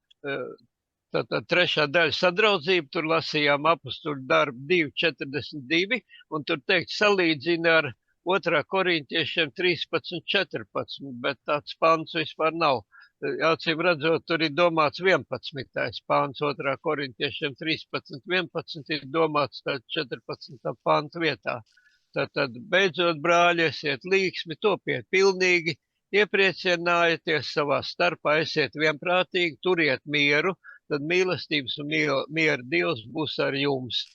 Speaker 1: tātad 3. daļa sadraudzība, tur lasījām apustuļu darbu 2.42, un tur teikt salīdzina ar 2. korintiešiem 13.14, bet tāds pants vispār nav. Acīm redzot, tur ir domāts 11. pāns, 2. korintiešiem 13.11 ir domāts 14. pānta vietā. Tad beidzot, brāļi, esiet līksmi, topiet pilnīgi, iepriecinājieties savā starpā, esiet vienprātīgi, turiet mieru, tad mīlestības un miera Dievs būs ar jums.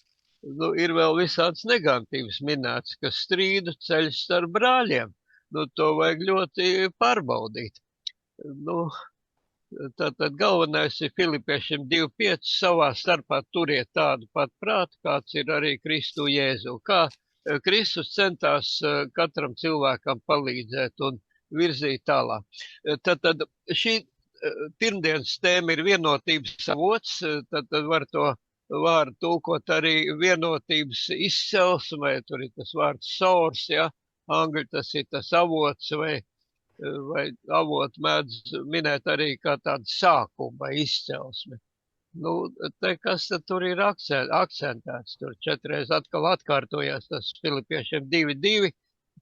Speaker 1: Nu, ir vēl visāds negatīvs minēts, ka strīdu ceļš starp brāļiem. Nu, to vajag ļoti pārbaudīt. Nu, tātad galvenais ir Filipiešiem 2.5 savā starpā turiet tādu pat prātu, kāds ir arī Kristu Jēzu. Kā Kristus centās katram cilvēkam palīdzēt un virzīt tālāk. Tad šī pirmdienas tēma ir vienotības avots, tad var to vārdu tulkot arī vienotības izcelsme, tur ir tas vārds source, ja, angļu tas ir tas avots vai avotu mēdz minēt arī kā tādu sākumu vai izcelsmi. Nu, te kas tad tur ir akcentēts? Tur 4 reizes atkal atkārtojās tas Filipiešiem 2.2,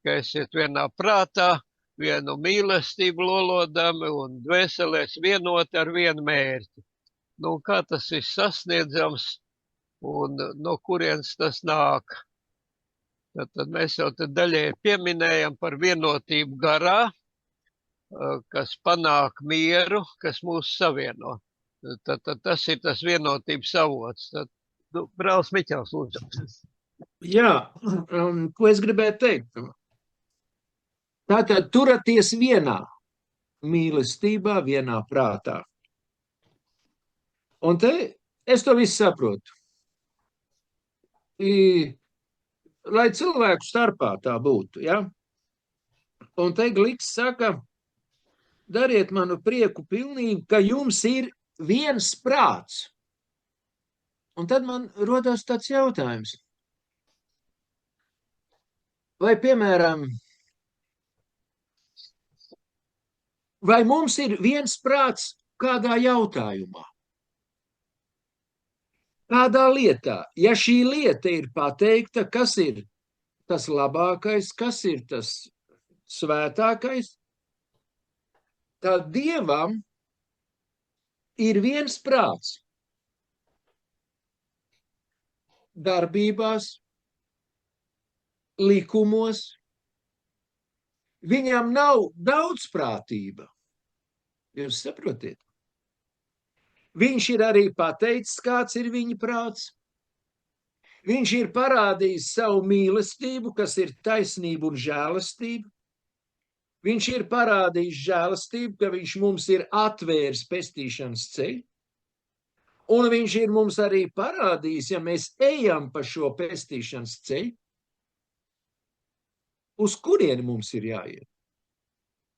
Speaker 1: ka esiet vienā prātā, vienu mīlestību lolodami un dvēselēs vienoti ar vienu mērķi. Nu, kā tas ir sasniedzams un no kurienes tas nāk? Tad mēs jau te daļai pieminējam par vienotību garā, kas panāk mieru, kas mūs savieno. Tad tas ir tas vienotības avots. Tad, brālis Miķels, lūdzu.
Speaker 5: Jā, ko es gribēju teikt? Tātad turaties vienā mīlestībā, vienā prātā. Un te es to visu saprotu. Lai cilvēku starpā tā būtu, ja? Un te Gliks saka, dariet manu prieku pilnīgi, ka jums ir viens prāts. Un tad man rodās tāds jautājums. Vai, piemēram, vai mums ir viens prāts kādā jautājumā? Kādā lietā? Ja šī lieta ir pateikta, kas ir tas labākais, kas ir tas svētākais, tad Dievam ir viens prāts darbībās, likumos. Viņam nav daudzprātība. Jūs saprotiet? Viņš ir arī pateicis, kāds ir viņa prāts. Viņš ir parādījis savu mīlestību, kas ir taisnība un žēlastība. Viņš ir parādījis žēlastību, ka viņš mums ir atvērs pestīšanas ceļu. Un viņš ir mums arī parādījis, ja mēs ejam pa šo pestīšanas ceļu, uz kurieni mums ir jāiet.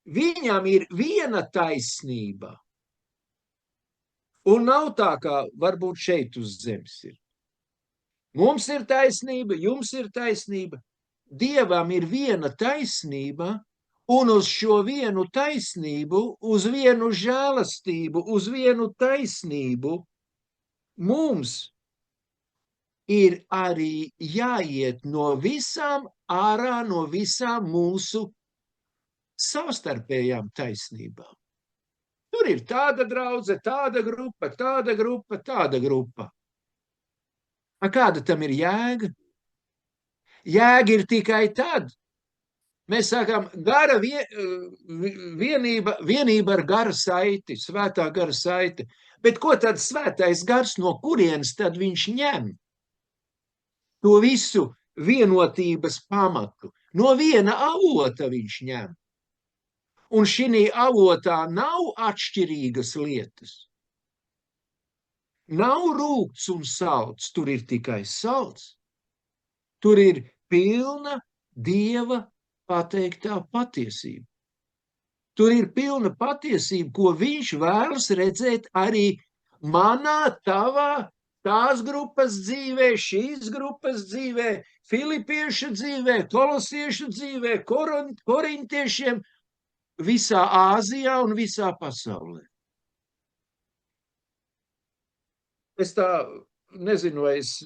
Speaker 5: Viņam ir viena taisnība. Un nav tā, kā varbūt šeit uz zemes ir. Mums ir taisnība, jums ir taisnība. Dievam ir viena taisnība, un uz šo vienu taisnību, uz vienu žēlastību, uz vienu taisnību mums ir arī jāiet no visām ārā, no visām mūsu savstarpējām taisnībām. Tur ir tāda draudze, tāda grupa, tāda grupa, tāda grupa. A kāda tam ir jēga? Jēga ir tikai tad. Mēs sakām, gara vienība ar gara saiti, svētā gara saiti. Bet ko tad svētais gars, no kurienes tad viņš ņem? To visu vienotības pamatu. No viena avota viņš ņem. Un šī avotā nav atšķirīgas lietas. Nav rūgts un salds, tur ir tikai salds. Tur ir pilna Dieva pateiktā patiesība. Tur ir pilna patiesība, ko viņš vēlas redzēt arī manā, tavā, tās grupas dzīvē, šīs grupas dzīvē, filipiešu dzīvē, kolosiešu dzīvē, korintiešiem, visā Āzijā un visā pasaulē. Es tā nezinu, vai es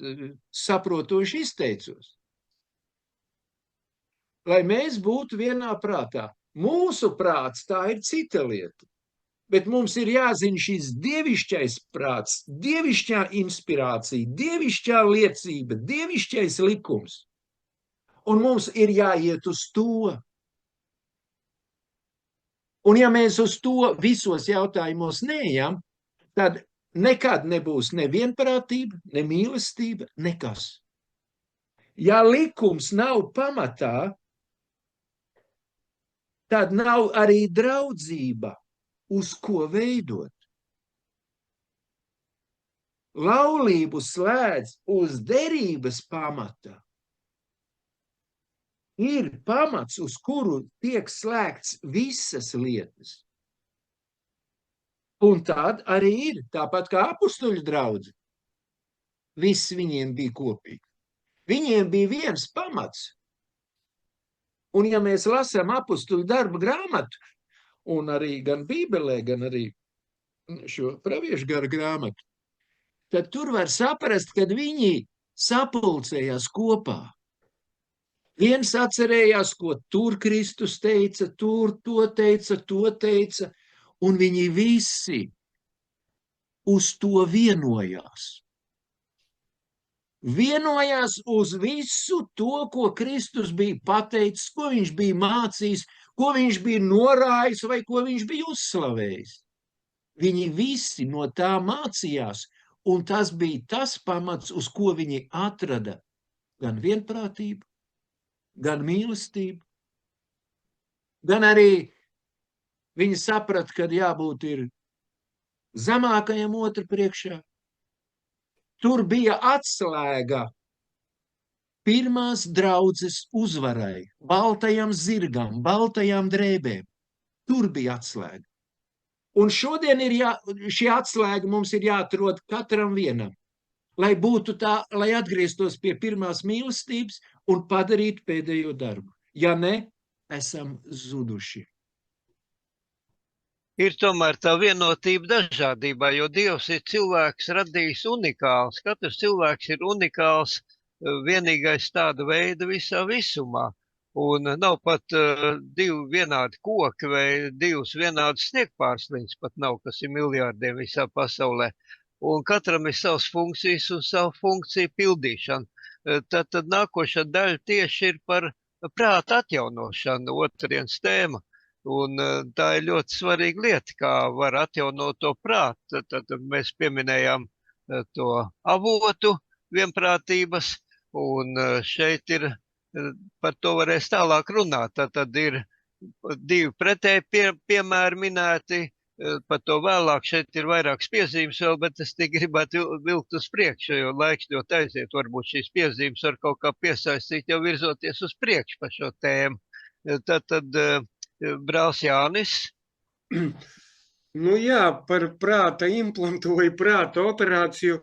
Speaker 5: saprotoši izteicos. Lai mēs būtu vienā prātā. Mūsu prāts tā ir cita lieta. Bet mums ir jāzina šis dievišķais prāts, dievišķā inspirācija, dievišķā liecība, dievišķais likums. Un mums ir jāiet uz to. Un ja mēs uz to visos jautājumos neejam, tad nekad nebūs ne vienprātība, ne mīlestība, nekas. Ja likums nav pamatā, tad nav arī draudzība, uz ko veidot. Laulību slēdz uz derības pamata. Ir pamats, uz kuru tiek slēgts visas lietas. Un tad arī ir, tāpat kā apustuļu draudze. Viss viņiem bija kopīgi. Viņiem bija viens pamats. Un ja mēs lasām apustuļu darba grāmatu, un arī gan Bībelē, gan arī šo praviešu garu grāmatu, tad tur var saprast, kad viņi sapulcējās kopā. Viens atcerējās, ko tur Kristus teica, tur to teica, un viņi visi uz to vienojās. Vienojās uz visu to, ko Kristus bija pateicis, ko viņš bija mācījis, ko viņš bija norājis vai ko viņš bija uzslavējis. Viņi visi no tā mācījās, un tas bija tas pamats, uz ko viņi atrada gan vienprātību, gan mīlestību, gan arī viņi saprata, kad jābūt ir zemākajam otru priekšā. Tur bija atslēga pirmās draudzes uzvarai, baltajam zirgam, baltajām drēbēm. Tur bija atslēga. Un šodien šī atslēga mums ir jāatrod katram vienam, lai būtu tā, lai atgrieztos pie pirmās mīlestības un padarītu pēdējo darbu. Ja ne, esam zuduši.
Speaker 1: Ir tomēr tā vienotība dažādībā, jo Dievs ir cilvēks radījis unikāls. Katrs cilvēks ir unikāls, vienīgais tāda veida visā visumā. Un nav pat divi vienādi koki vai divas vienādas sniegpārslīdes pat nav, kas ir miljārdiem visā pasaulē. Un katram ir savas funkcijas un savu funkciju pildīšana. Tad nākošā daļa tieši ir par prāta atjaunošanu, otrdienas tēma. Un tā ir ļoti svarīga lieta, kā var atjaunot to prātu. Tad mēs pieminējām to avotu vienprātības, un šeit ir, par to varēs tālāk runāt. Tad ir divi pretēji piemēri minēti, par to vēlāk šeit ir vairākas piezīmes vēl, bet es tik gribētu vilkt uz priekšu, jo laiks ļoti aiziet. Varbūt šīs piezīmes var kaut kā piesaistīt, jau virzoties uz priekšu par šo tēmu. Tad brālis Jānis.
Speaker 2: Nu jā, par prāta implantu vai prāta operāciju.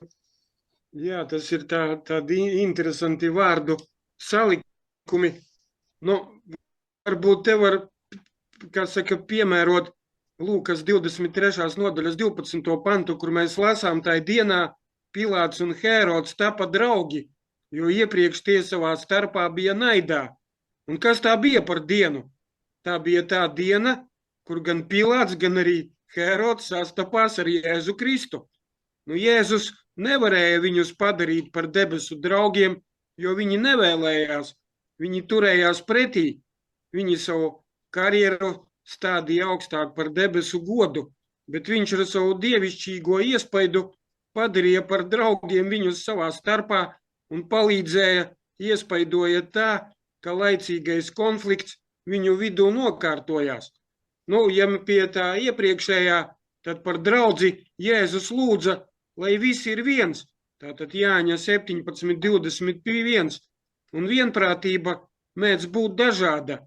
Speaker 2: Jā, tas ir tādi interesanti vārdu salikumi. Nu, varbūt te var, kā saka, piemērot Lūkas 23. nodaļas 12. pantu, kur mēs lasām tai dienā Pilāts un Hērods tapa draugi, jo iepriekš tie savā starpā bija naidā. Un kas tā bija par dienu? Tā bija tā diena, kur gan Pilāts, gan arī Hērods sastapās ar Jēzu Kristu. Nu, Jēzus nevarēja viņus padarīt par debesu draugiem, jo viņi nevēlējās, viņi turējās pretī, viņi savu karjeru stādīja augstāk par debesu godu, bet viņš ar savu dievišķīgo iespaidu padarīja par draugiem viņus savā starpā un palīdzēja, iespaidoja tā, ka laicīgais konflikts viņu vidū nokārtojās. Nu, ja pie tā iepriekšējā, tad par draudzi Jēzus lūdza, lai visi ir viens, tātad Jāņa 17:21, un vienprātība mēdz būt dažāda.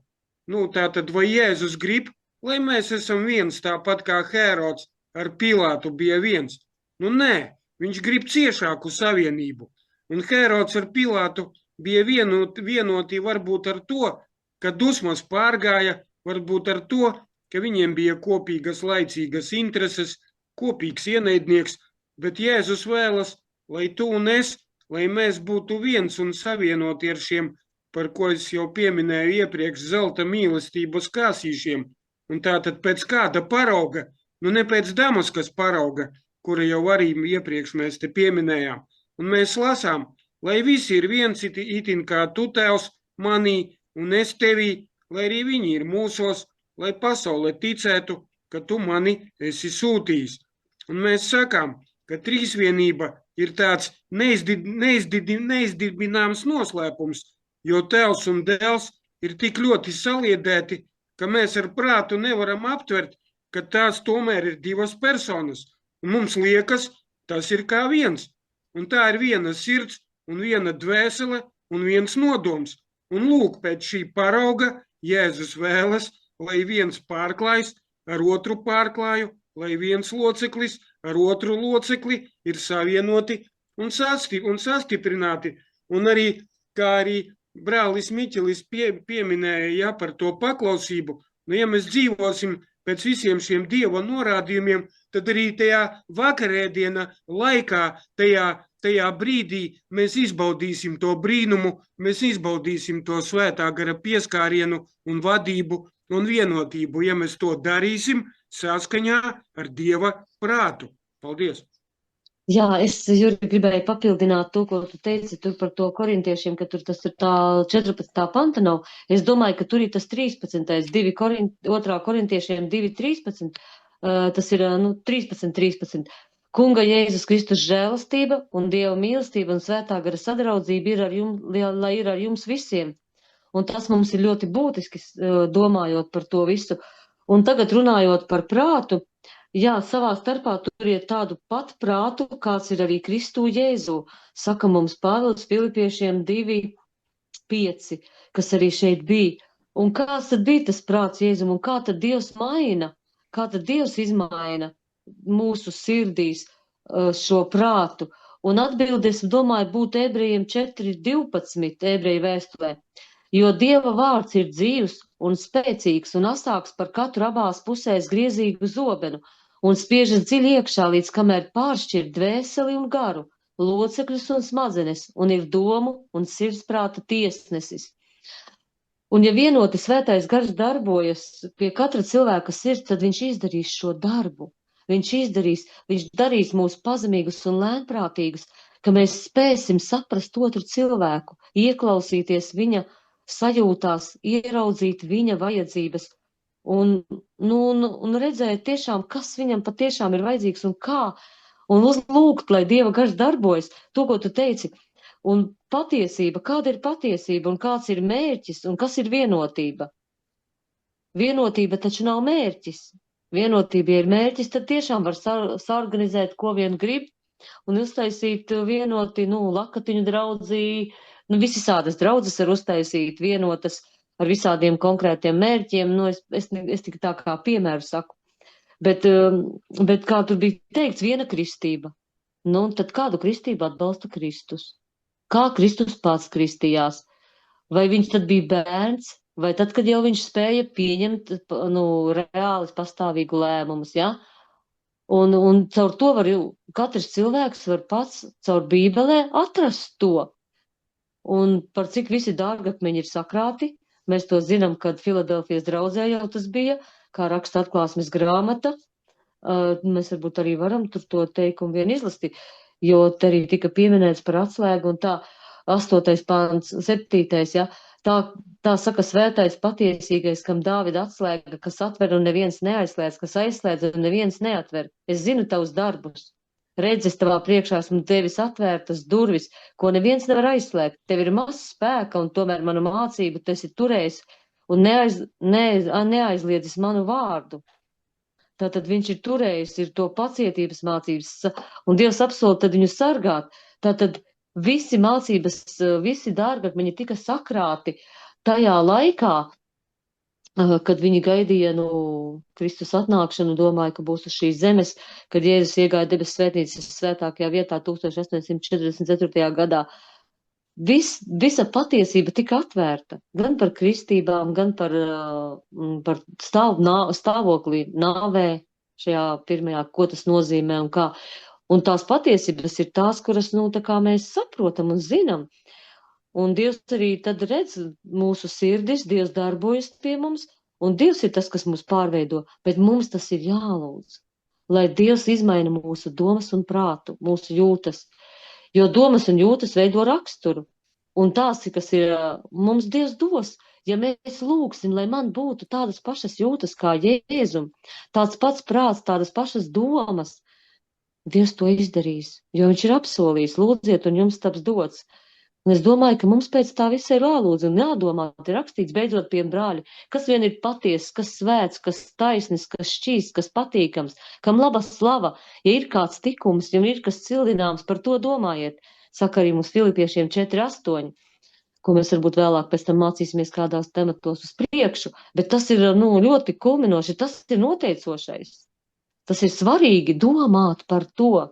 Speaker 2: Nu, tātad vai Jēzus grib, lai mēs esam viens, tāpat kā Hērods ar Pilātu bija viens? Nu, nē, viņš grib ciešāku savienību. Un Hērods ar Pilātu bija vienoti varbūt ar to, ka dusmas pārgāja, varbūt ar to, ka viņiem bija kopīgas laicīgas intereses, kopīgs ienaidnieks, bet Jēzus vēlas, lai tu un es, lai mēs būtu viens un savienoti ar šiem, par ko es jau pieminēju iepriekš, zelta mīlestības kāsīšiem. Un tātad pēc kāda parauga, nu ne pēc Damaskas parauga, kura jau arī iepriekš mēs te pieminējām. Un mēs lasām, lai visi ir viens itin kā tu, Tēvs, manī un es tevī, lai arī viņi ir mūsos, lai pasaule ticētu, ka tu mani esi sūtījis. Un mēs sakām, ka trīsvienība ir tāds neizdibināms noslēpums, jo Tēvs un Dēls ir tik ļoti saliedēti, ka mēs ar prātu nevaram aptvert, ka tās tomēr ir divas personas. Un mums liekas, tas ir kā viens. Un tā ir viena sirds un viena dvēsele un viens nodoms. Un lūk, pēc šī parauga Jēzus vēlas, lai viens pārklājs ar otru pārklāju, lai viens loceklis ar otru locekli ir savienoti un sastiprināti. Un arī, kā arī brālis Miķelis pieminēja par to paklausību, nu, ja mēs dzīvosim pēc visiem šiem Dieva norādījumiem, tad arī tajā vakarēdiena laikā, tajā brīdī mēs izbaudīsim to brīnumu, mēs izbaudīsim to svētā gara pieskārienu un vadību un vienotību, ja mēs to darīsim saskaņā ar Dieva prātu. Paldies!
Speaker 3: Jā, es, Juri, gribēju papildināt to, ko tu teici tur par to korintiešiem, ka tur tas ir tā 14. panta nav. Es domāju, ka tur ir tas 13. 2 korintiešiem 2:13. Tas ir 13:13. Kunga Jēzus Kristus žēlastība un Dieva mīlestība un svētā gara sadraudzība ir ar jums, lai ir ar jums visiem. Un tas mums ir ļoti būtiski, domājot par to visu. Un tagad runājot par prātu, jā, savā starpā turiet tādu pat prātu, kāds ir arī Kristu Jēzu, saka mums Pāvils Filipiešiem 2:5, kas arī šeit bija. Un kāds tad bija tas prāts Jēzum, un kā tad Dievs maina, kā tad Dievs izmaina mūsu sirdīs šo prātu? Un atbildes, domāju, būtu Ebrejiem 4:12 Ebreju vēstulē. Jo Dieva vārds ir dzīvs un spēcīgs un asāks par katru abās pusēs griezīgu zobenu un spiežas dziļi iekšā, līdz kamēr pāršķir dvēseli un garu, locekļus un smadzenes un ir domu un sirdsprāta tiesnesis. Un ja vienoti svētais gars darbojas pie katra cilvēka sirds, tad viņš izdarīs šo darbu. Viņš darīs mūs pazemīgus un lēnprātīgus, ka mēs spēsim saprast otru cilvēku, ieklausīties viņa sajūtās, ieraudzīt viņa vajadzības un redzēt tiešām, kas viņam patiešām ir vajadzīgs un kā, un uzlūgt, lai Dieva gars darbojas, to, ko tu teici. Un patiesība, kāda ir patiesība un kāds ir mērķis un kas ir vienotība? Vienotība taču nav mērķis. Vienotība, ja ir mērķis, tad tiešām var saorganizēt, ko vien grib, un uztaisīt vienoti, lakatiņu draudzī, visādas draudzes var uztaisīt vienotas ar visādiem konkrētiem mērķiem, es tik tā kā piemēru saku. Bet kā tur bija teikts, viena kristība. Tad kādu kristību atbalsta Kristus? Kā Kristus pats kristījās? Vai viņš tad bija bērns, vai tad, kad jau viņš spēja pieņemt reāli pastāvīgu lēmumus, ja? Un caur to katrs cilvēks var pats caur Bībelē atrast to. Un par cik visi dārgakmeņi ir sakrāti, mēs to zinām, kad Filadelfijas draudzē jau tas bija, kā raksta Atklāsmes grāmata. Mēs varbūt arī varam tur to teikumu vien izlasīt. Jo te arī tika pieminēts par atslēgu un tā 8. pāns, 7. ja, tā saka svētais patiesīgais, kam Dāvida atslēga, kas atver un neviens neaizslēdz, kas aizslēdz un neviens neatver. Es zinu tavus darbus. Redz, es tavā priekšā esmu tevis atvērtas durvis, ko neviens nevar aizslēgt. Tev ir maz spēka un tomēr manu mācību tu esi turējis un neaizliedzis manu vārdu. Tātad viņš ir turējis, ir to pacietības mācības, un Dievs apsola tad viņu sargāt. Tātad visi mācības, visi dārgakmeņi tika sakrāti tajā laikā, kad viņi gaidīja Kristus atnākšanu, domāja, ka būs uz šīs zemes, kad Jēzus iegāja debesu svētnīcas svētākajā vietā 1844. gadā. Visa patiesība tika atvērta, gan par kristībām, gan par stāvokli nāvē šajā pirmajā, ko tas nozīmē un kā. Un tās patiesības ir tās, kuras, tā kā mēs saprotam un zinām. Un Dievs arī tad redz mūsu sirdis, Dievs darbojas pie mums, un Dievs ir tas, kas mūs pārveido, bet mums tas ir jālūdz, lai Dievs izmaina mūsu domas un prātu, mūsu jūtas. Jo domas un jūtas veido raksturu. Un tās, kas ir mums Dievs dos, ja mēs lūgsim, lai man būtu tādas pašas jūtas kā Jēzum, tāds pats prāts, tādas pašas domas, Dievs to izdarīs, jo viņš ir apsolījis, lūdziet un jums taps dots. Un es domāju, ka mums pēc tā visa ir jālūdz un jādomā, ir rakstīts beidzot pie brāļi, kas vien ir patiesas, kas svēts, kas taisnis, kas šķīsts, kas patīkams, kam laba slava, ja ir kāds tikums, ja ir kas cildināms, par to domājiet, saka arī mums Filipiešiem 4:8, ko mēs varbūt vēlāk pēc tam mācīsimies kādās tematos uz priekšu, bet tas ir ļoti kulminoši, tas ir noteicošais. Tas ir svarīgi domāt par to,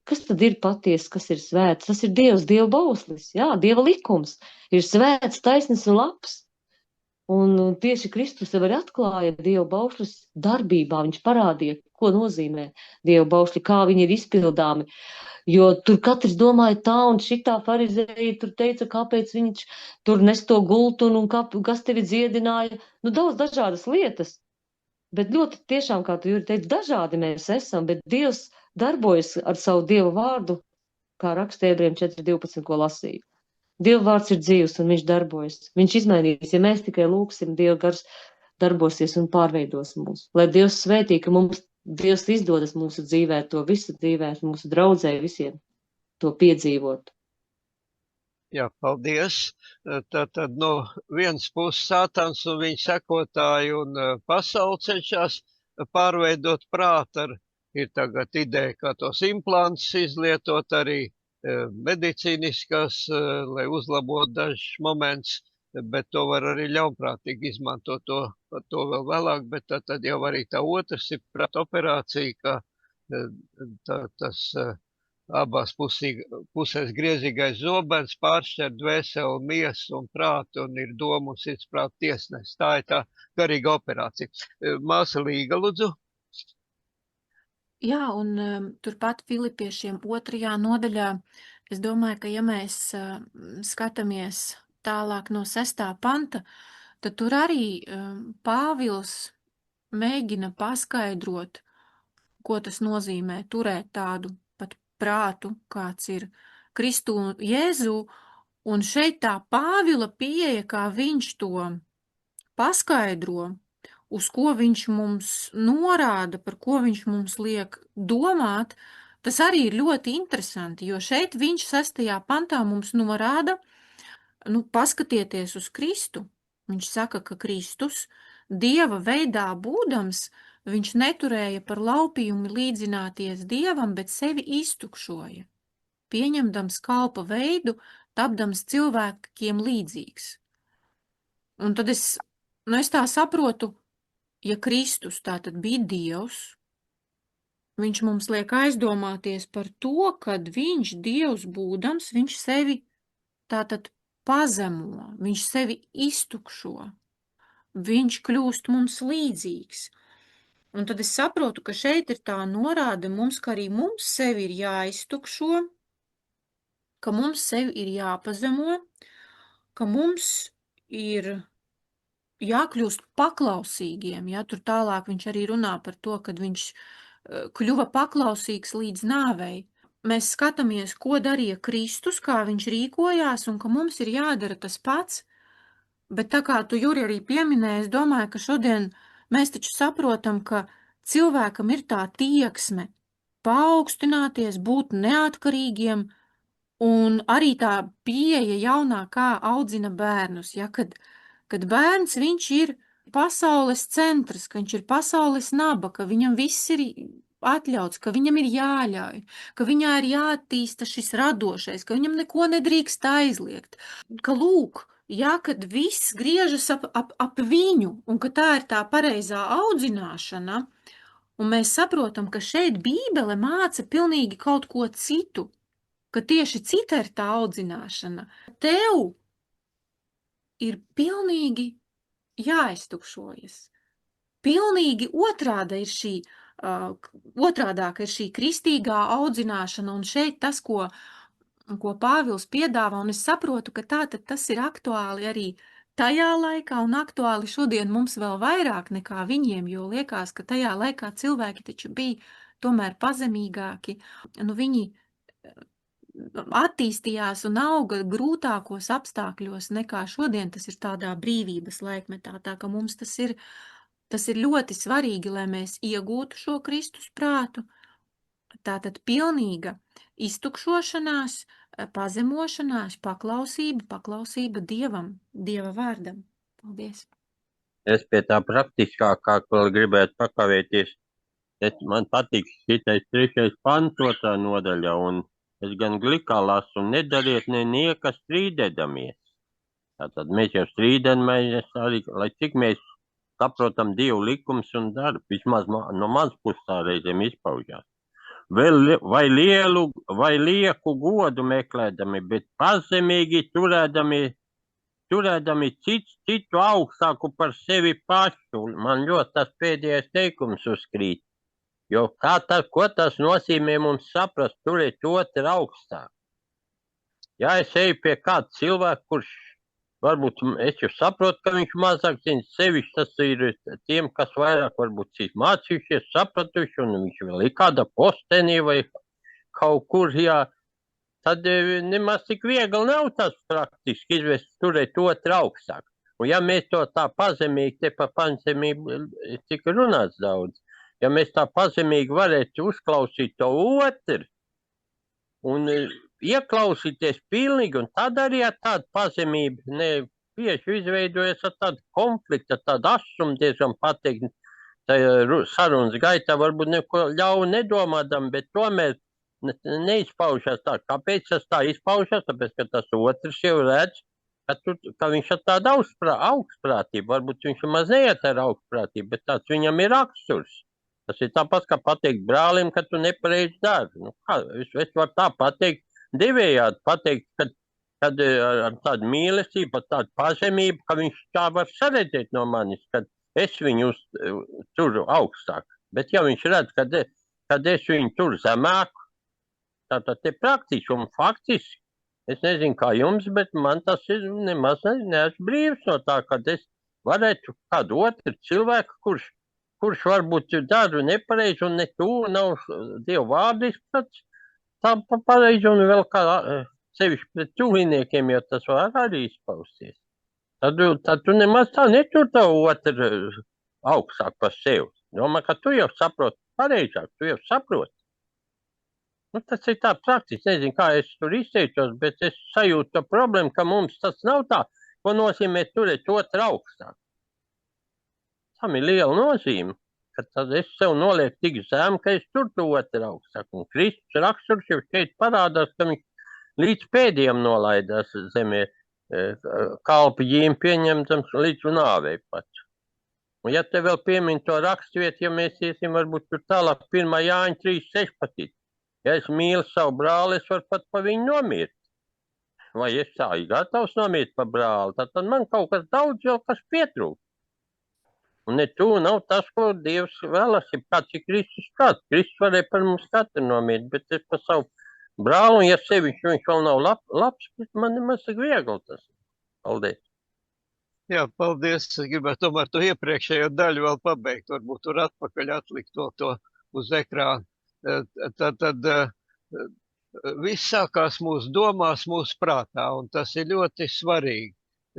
Speaker 3: kas tad ir patiesa, kas ir svēts. Tas ir Dievs, Dieva bauslis, jā, Dieva likums. Ir svēts, taisnis un labs. Un tieši Kristus jau arī atklāja Dieva bauslis darbībā. Viņš parādīja, ko nozīmē Dieva bausli, kā viņi ir izpildāmi. Jo tur katrs domāja tā un šitā farizēji tur teica, kāpēc viņš tur nes to gultu un kas tevi dziedināja. Daudz dažādas lietas. Bet ļoti tiešām, kā tu Juri teici, dažādi mēs esam, bet Dievs darbojas ar savu Dieva vārdu, kā raksta Ebrejiem 4:12, ko lasīju. Dieva vārds ir dzīvs un viņš darbojas. Viņš izmainīs, ja mēs tikai lūgsim, Dieva gars darbosies un pārveidos mūs. Lai Dievs svētī, ka mums Dievs izdodas mūsu dzīvē, to visu dzīvē, mūsu draudzē visiem to piedzīvot.
Speaker 1: Jā, paldies. Tad no vienas puses Sātans un viņa sekotāji un pasauli cenšas pārveidot prātu. Ir tagad ideja, kā tos implantus izlietot arī medicīniskās, lai uzlabotu dažs moments, bet to var arī ļaunprātīgi izmantot to vēl vēlāk, bet tad jau arī tā otrs ir prāta operācija, ka tas abās pusēs griezīgais zobens pāršķir dvēseli, miesu un prātu un ir domu un sirdsprāta tiesnes. Tā ir tā garīga operācija. Māsa Līga, lūdzu.
Speaker 4: Jā, un turpat Filipiešiem 2. nodaļā, es domāju, ka ja mēs skatāmies tālāk no 6. panta, tad tur arī Pāvils mēģina paskaidrot, ko tas nozīmē turēt tādu pat prātu, kāds ir Kristu Jēzu, un šeit tā Pāvila pieeja, kā viņš to paskaidro, uz ko viņš mums norāda, par ko viņš mums liek domāt, tas arī ir ļoti interesanti, jo šeit viņš 6. pantā mums norāda, paskatieties uz Kristu. Viņš saka, ka Kristus Dieva veidā būdams, viņš neturēja par laupījumu līdzināties Dievam, bet sevi iztukšoja, pieņemdams kalpa veidu, tapdams cilvēkiem līdzīgs. Un tad es tā saprotu, ja Kristus tātad bija Dievs, viņš mums liek aizdomāties par to, kad viņš Dievs būdams, viņš sevi tātad pazemo, viņš sevi iztukšo, viņš kļūst mums līdzīgs. Un tad es saprotu, ka šeit ir tā norāde mums, ka arī mums sevi ir jāiztukšo, ka mums sevi ir jāpazemo, ka mums ir jākļūst paklausīgiem, ja tur tālāk viņš arī runā par to, kad viņš kļuva paklausīgs līdz nāvei. Mēs skatāmies, ko darīja Kristus, kā viņš rīkojās, un ka mums ir jādara tas pats, bet tā kā tu, Juri, arī pieminēji, es domāju, ka šodien mēs taču saprotam, ka cilvēkam ir tā tieksme paaugstināties, būt neatkarīgiem, un arī tā pieeja jaunā, kā audzina bērnus, ja, kad bērns viņš ir pasaules centrs, ka viņš ir pasaules naba, ka viņam viss ir atļauts, ka viņam ir jāļauj, ka viņā ir jāattīsta šis radošais, ka viņam neko nedrīkst aizliegt, ka lūk, ja, kad viss griežas ap viņu, un ka tā ir tā pareizā audzināšana, un mēs saprotam, ka šeit Bībele māca pilnīgi kaut ko citu, ka tieši cita ir tā audzināšana. Tev ir pilnīgi jāiztukšojas. Pilnīgi otrādāka ir šī kristīgā audzināšana, un šeit tas, ko Pāvils piedāvā, un es saprotu, ka tātad tas ir aktuāli arī tajā laikā, un aktuāli šodien mums vēl vairāk nekā viņiem, jo liekas, ka tajā laikā cilvēki taču bija tomēr pazemīgāki, viņi attīstījās un auga grūtākos apstākļos nekā šodien, tas ir tādā brīvības laikmetā, tā ka mums tas ir ļoti svarīgi, lai mēs iegūtu šo Kristus prātu, tātad pilnīga iztukšošanās, pazemošanās, paklausība Dievam, Dieva vārdam. Paldies!
Speaker 6: Es pie tā praktiskākā, ko gribētu pakavēties, man patīk šitais 3. pants 2. nodaļa, un es gan glikā lasu, un nedariet nieka strīdēdamies. Tātad mēs jau strīdamies arī, lai cik mēs saprotam Dievu likums un darbu, vismaz no mans puses tā reizēm izpaužās. Vai lieku godu meklēdami, bet pazemīgi turēdami citu augstāku par sevi pašu. Man ļoti tas pēdējais teikums uzkrīt, jo ko tas nozīmē mums saprast, turēt otru augstāk. Ja es eju pie kāda cilvēka, kurš varbūt es jau saprotu, ka viņš mazāk zina sevišķi, tas ir tiem, kas vairāk varbūt mācījušies, sapratuši, un viņš vēl ir kāda postenī vai kaut kur, jā, tad nemaz tik viegli nav tas praktiski izvest turēt otru augstāk. Un ja mēs to tā pazemīgi, te par pazemību tika runāts daudz, ja mēs tā pazemīgi varētu uzklausīt to otru un ieklausīties pilnīgi, un tad arī ar tādu pazemību bieži izveidojas ar tādu konfliktu, ar tādu asumu, diezgan pateikt, sarunas gaitā varbūt neko ļauju nedomādam, bet tomēr neizpaužās tā. Kāpēc tas tā izpaužās? Tāpēc, ka tas otrs jau redz, ka viņš ar tādu augstprātību, varbūt viņš maz neiet ar augstprātību, bet tāds viņam ir raksturs. Tas ir tāpat, kā pateikt brālim, ka tu nepareizi dari. Es varu tā pateikt, divējādi pateikt, kad ar tādu mīlestību, ar tādu pazemību, ka viņš tā var saredzēt no manis, kad es viņu turu augstāk. Bet ja viņš redz, kad es viņu turu zemāk, tātad te praktiski un faktiski, es nezinu kā jums, bet man tas ir nemaz neesmu brīvs no tā, kad es varētu kādu otru cilvēku, kurš varbūt daru nepareizi un ne tu nav Dievu vārdu izprats, tā pareizi un vēl kā sevišķi pret tuviniekiem, jo tas var arī izpausties. Tad tu nemaz tā netur tavu otru augstāk par sevi. Domā, ka tu jau saproti pareizāk, tu jau saproti. Nu, tas ir tā praktiski, nezinu, kā es tur izteicos, bet es sajūtu to problēmu, ka mums tas nav tā, ko nozīmē turēt otru augstāk. Tam ir liela nozīme, ka tad es sev nolieku tik zem, ka es tur to otru augstāk. Un Kristus raksturs jau šeit parādās, ka viņš līdz pēdējiem nolaidās zemē, kalpi ģīm pieņemtams līdz nāvei pats. Un ja te vēl piemin to rakstvietu, ja mēs iesim varbūt tur tālāk 1. Jāņa 3.16. Ja es mīlu savu brāli, es varu pat pa viņu nomirt. Vai es tā gatavs nomirt pa brāli, tad man kaut kas daudz vēl kas pietrūk. Un ne tu nav tas, ko Dievs vēlas, ir kāds ir Kristus kāds. Kristus varēja par mums katru nomirt, bet es pa savu brāli, un ja sevišķi viņš vēl nav labs, bet man nemaz tik viegli tas. Paldies.
Speaker 1: Jā, paldies. Es gribētu tomēr to iepriekšējo daļu vēl pabeigt. Varbūt tur atpakaļ atlikt to uz ekrānu. Tad viss sākās mūsu domās, mūsu prātā, un tas ir ļoti svarīgi.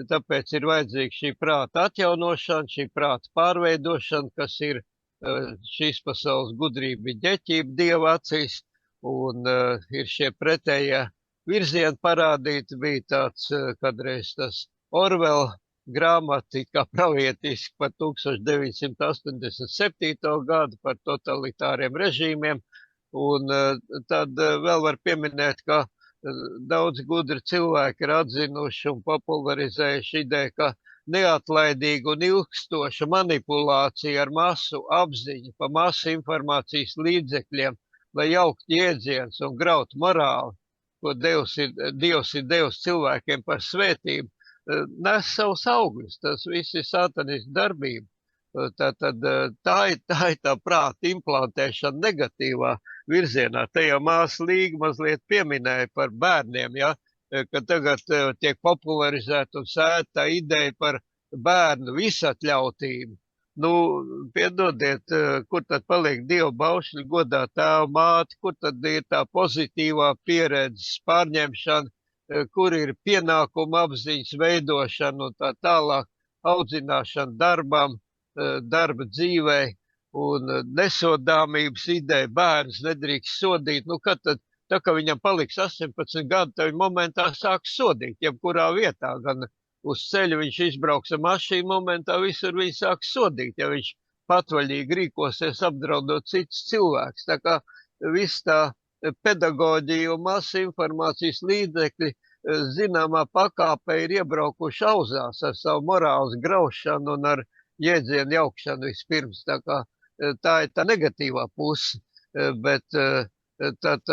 Speaker 1: Tāpēc ir vajadzīga šī prāta atjaunošana, šī prāta pārveidošana, kas ir šīs pasaules gudrība, ģeķība Dieva acīs, un ir šie pretējie virzieni parādīti. Bija tāds kādreiz tas Orwell grāmata, kā pravietiski par 1987. gadu, par totalitāriem režīmiem, un tad vēl var pieminēt, ka daudz gudri cilvēki ir atzinuši un popularizējuši ideju, ka neatlaidīga un ilgstoša manipulācija ar masu apziņu, pa masu informācijas līdzekļiem, lai jaukt jēdziens un graut morāli, ko Dievs ir devis cilvēkiem par svētību, nes savus augļus. Tas viss ir sātanisks darbība. Tā ir tā prāta implantēšana negatīvā virzienā. Te jau māsa Līga mazliet pieminēja par bērniem, ja, ka tagad tiek popularizēta un sēta ideja par bērnu visatļautību. Nu, piedodiet, kur tad paliek Dieva baušļi, godā tēva māti, kur tad ir tā pozitīvā pieredzes pārņemšana, kur ir pienākuma apziņas veidošana un tā tālāk audzināšana darbam, darba dzīvei un nesodāmības ideja. Bērns nedrīkst sodīt. Nu, kad tad, tā kā viņam paliks 18 gadi, tad viņa momentā sāks sodīt, jebkurā vietā, gan uz ceļu viņš izbrauks ar mašīnu, momentā visur viņš sāks sodīt, ja viņš patvaļīgi rīkosies apdraudot citus cilvēkus. Tā kā viss tā pedagoģija un masa informācijas līdzekļi zināmā pakāpē ir iebraukuši auzās ar savu morāles graušanu un ar jēdzienu jaukšanu vispirms. Tā ir tā negatīvā puse, bet tad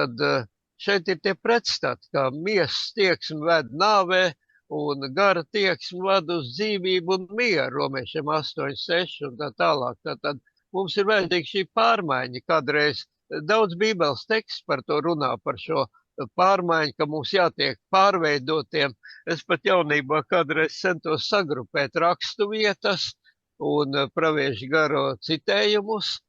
Speaker 1: šeit ir tie pretstati, kā miesas tieksme ved nāvē un gara tieksme ved uz dzīvību un mieru, Romiešiem 8.6 un tā tālāk. Tad mums ir vajadzīga šī pārmaiņa. Kādreiz daudz bībeles teksts par to runā, par šo pārmaiņu, ka mums jātiek pārveidotiem. Es pat jaunībā kādreiz centos sagrupēt rakstu vietas un praviešu garo citējumus,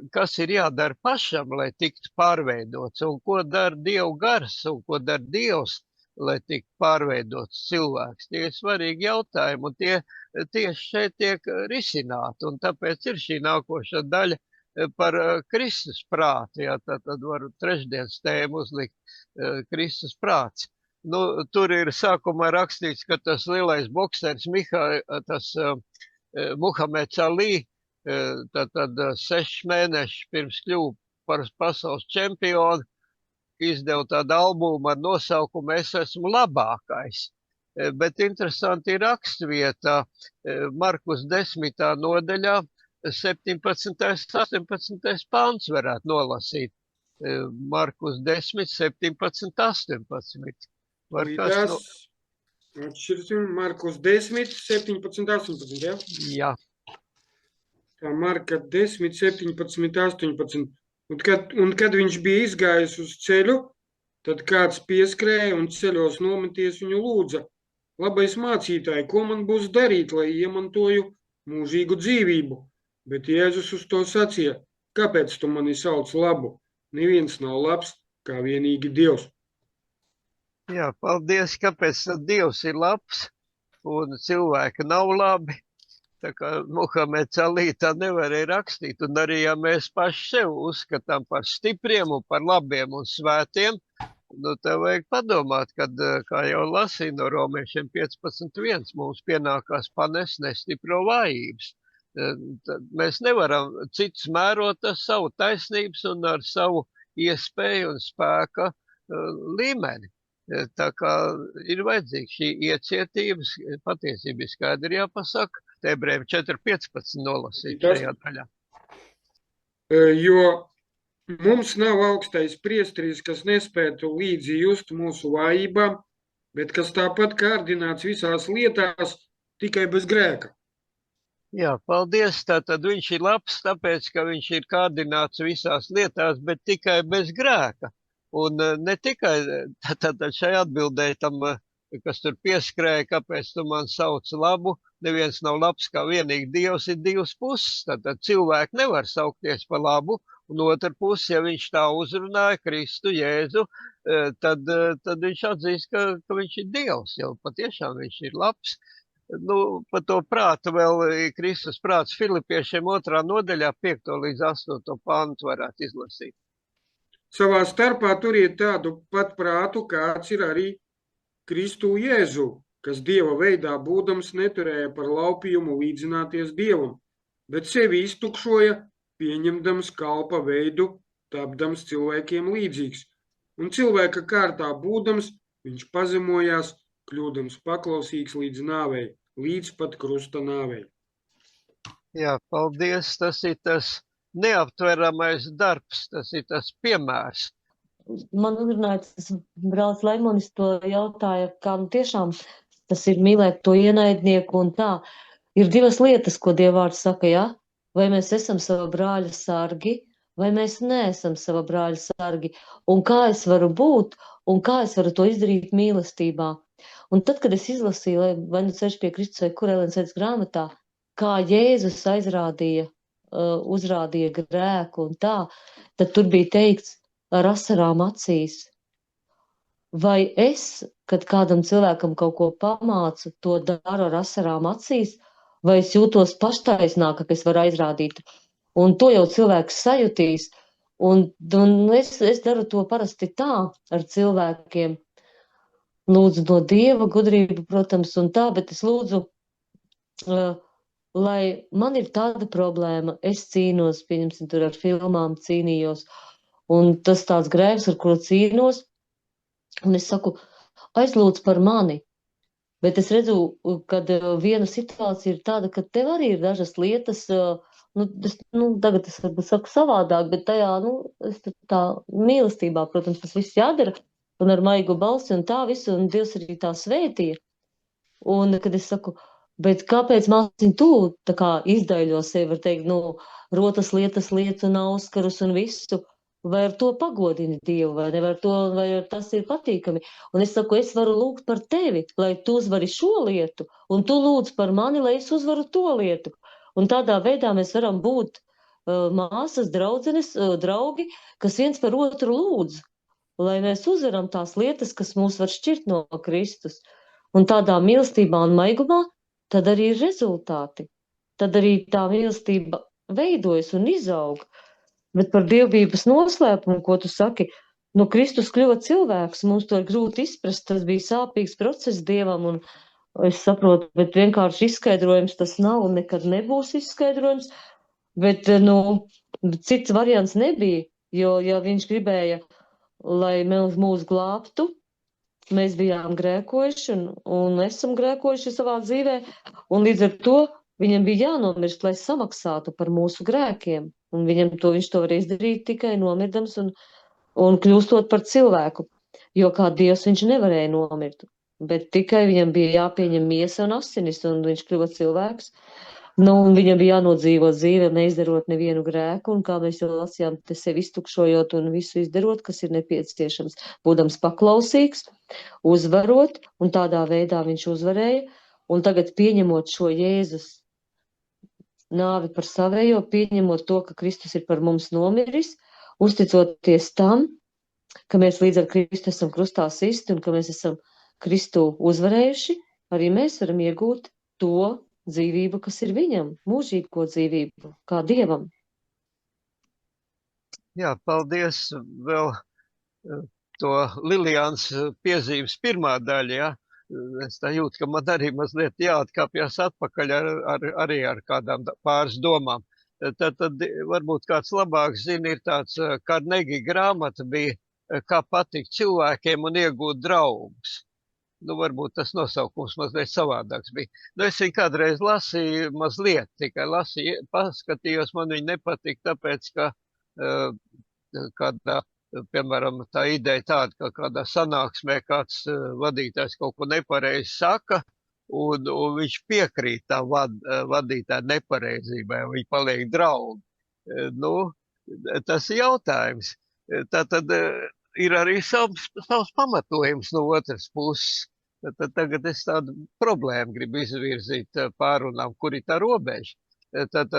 Speaker 1: kas ir jādara pašam, lai tiktu pārveidots, un ko dara Dievu gars, un ko dara Dievs, lai tiktu pārveidots cilvēks. Tie ir svarīgi jautājumi, un tie tieši šeit tiek risināti, un tāpēc ir šī nākošā daļa par Kristus prātu. Jā, tad varu trešdienas tēmu uzlikt Kristus prāts. Nu, tur ir sākumā rakstīts, ka tas lielais bokseris Muhameds Ali, tad 6 mēneši pirms kļuva par pasaules čempionu, izdeva tādu albumu ar nosaukumu Es esmu labākais. Bet interesanti ir rakstvieta Markus 10. nodaļā, 17. 18. pāns varētu nolasīt. Markus 10, 17, 18.
Speaker 2: Markus 10, 17, 18, ja?
Speaker 1: Jā.
Speaker 2: Tā Marka 10, 17, 18. Un kad viņš bija izgājis uz ceļu, tad kāds pieskrēja un ceļos nometies viņu lūdza. labais mācītāji, ko man būs darīt, lai iemantoju mūžīgu dzīvību? Bet Jēzus uz to sacīja, kāpēc tu mani sauc labu? Neviens nav labs kā vienīgi Dievs.
Speaker 1: Jā, paldies, kāpēc tad Dievs ir labs un cilvēki nav labi. Tā kā Muhameds Alī tā nevarēja rakstīt, un arī, ja mēs paši sev uzskatām par stipriem un par labiem un svētiem, nu, tev vajag padomāt, kad, kā jau lasīja no Romiešiem 15.1, mums pienākās panest nestipro vājības. Tad mēs nevaram citus mērot ar savu taisnības un ar savu iespēju un spēka līmeni. Tā kā ir vajadzīga šī iecietības, patiesība ir skaidri jāpasaka, Ebrejiem 4.15 nolasīt šajā daļā.
Speaker 2: Jo mums nav augstais priesteris, kas nespētu līdzi just mūsu vājībām, bet kas tāpat kārdināts visās lietās, tikai bez grēka.
Speaker 1: Jā, paldies. Tātad viņš ir labs, tāpēc, ka viņš ir kārdināts visās lietās, bet tikai bez grēka. Un ne tikai tātad šai atbildē tam, kas tur pieskrēja, kāpēc tu man sauc labu, neviens nav labs kā vienīgi Dievs, ir divas puses. Tātad cilvēki nevar saukties par labu, un otra puse, ja viņš tā uzrunāja Kristu, Jēzu, tad viņš atzīst, ka viņš ir Dievs, jo patiešām viņš ir labs. Nu, par to prātu vēl Kristus prāts Filipiešiem 2. nodaļā 5. līdz 8. pantu varētu izlasīt.
Speaker 2: Savā starpā turiet tādu pat prātu, kāds ir arī Kristu Jēzu, kas Dieva veidā būdams neturēja par laupījumu līdzināties Dievam, bet sevi iztukšoja, pieņemdams kalpa veidu, tapdams cilvēkiem līdzīgs. Un cilvēka kārtā būdams, viņš pazemojās, kļūdams paklausīgs līdz nāvei, līdz pat krusta nāvei.
Speaker 1: Jā, paldies. Tas ir tas neaptveramais darbs, tas ir tas piemērs.
Speaker 3: Man uzrunāja tas brālis Laimonis to jautāja, kā tiešām tas ir mīlēt to ienaidnieku un tā. Ir divas lietas, ko Dievvārds saka, ja? Vai mēs esam sava brāļa sargi, vai mēs neesam sava brāļa sargi, un kā es varu būt, un kā es varu to izdarīt mīlestībā. Un tad, kad es izlasīju, vai nu Ceļš pie Kristus vai kur Elēnas Sēdes grāmatā, kā Jēzus uzrādīja grēku un tā, tad tur bija teikts ar asarām acīs. Vai es, kad kādam cilvēkam kaut ko pamācu, to daru ar asarām acīs, vai es jūtos paštaisnāk, ka es varu aizrādīt. Un to jau cilvēks sajutīs. Un es daru to parasti tā ar cilvēkiem. Lūdzu no Dieva gudrību, protams, un tā, bet es lūdzu, lai man ir tāda problēma, es cīnos, pieņemsim, tur ar filmām cīnījos, un tas tāds grēks, ar kuru cīnos, un es saku, aizlūdz par mani. Bet es redzu, kad viena situācija ir tāda, ka tev arī ir dažas lietas, tagad es varbūt saku savādāk, bet tajā, tā mīlestībā, protams, tas viss jādara, un ar maigu balsi un tā visu, un Dievs arī tā svētīja. Un kad es saku, bet kāpēc māciņ tu tā kā izdaļo sevi, var teikt, rotas lietas un auskarus un visu, vai ar to pagodini Dievu, vai ne, vai tas ir patīkami. Un es saku, es varu lūgt par tevi, lai tu uzvari šo lietu, un tu lūdz par mani, lai es uzvaru to lietu. Un tādā veidā mēs varam būt māsas, draudzenes, draugi, kas viens par otru lūdz, lai mēs uzvaram tās lietas, kas mūs var šķirt no Kristus. Un tādā mīlestībā un maigumā, tad arī ir rezultāti. Tad arī tā mīlestība veidojas un izaug. Bet par dievbības noslēpumu, ko tu saki, Kristus kļuva cilvēks, mums to ir grūti izprast, tas bija sāpīgs process Dievam, un es saprotu, bet vienkārši izskaidrojums tas nav un nekad nebūs izskaidrojums, bet, cits variants nebija, jo, ja viņš gribēja, lai mūs glābtu, mēs bijām grēkojuši un esam grēkojuši savā dzīvē, un līdz ar to viņam bija jānomirst, lai samaksātu par mūsu grēkiem. Un viņš to var izdarīt tikai nomirdams un kļūstot par cilvēku. Jo kā Dievs viņš nevarēja nomirt. Bet tikai viņam bija jāpieņem miesa un asinis, un viņš kļuva cilvēks. Nu, un viņam bija jānodzīvo dzīve, neizdarot nevienu grēku, un kā mēs jau lasījām, te sevi iztukšojot un visu izdarot, kas ir nepieciešams, būdams paklausīgs, uzvarot, un tādā veidā viņš uzvarēja, un tagad pieņemot šo Jēzus nāvi par savējo, pieņemot to, ka Kristus ir par mums nomiris, uzticoties tam, ka mēs līdz ar Kristu esam krustā sisti un ka mēs esam Kristu uzvarējuši, arī mēs varam iegūt to dzīvību, kas ir viņam, mūžīgo dzīvību, kā Dievam.
Speaker 1: Jā, paldies vēl to Lilijāns piezīmes pirmā daļa, ja? Es tā jūtu, ka man arī mazliet jāatkāpjas atpakaļ arī ar kādām pāris domām. Tad varbūt kāds labāk zina, ir tāds Carnegie grāmata bija, kā patikt cilvēkiem un iegūt draugus. Nu, varbūt tas nosaukums mazliet savādāks bija. Nu, es viņu kādreiz lasīju mazliet, tikai lasīju, paskatījos, man viņa nepatika, tāpēc, ka kādā, piemēram, tā ideja tāda, ka kādā sanāksmē kāds vadītājs kaut ko nepareizi saka, un viņš piekrīt tā vadītāja nepareizībai, un viņi paliek draugi. Nu, tas ir jautājums. Tātad ir arī savs pamatojums no otras puses. Tad tagad es tādu problēmu gribu izvirzīt pārunām, kur ir tā robeža. Tad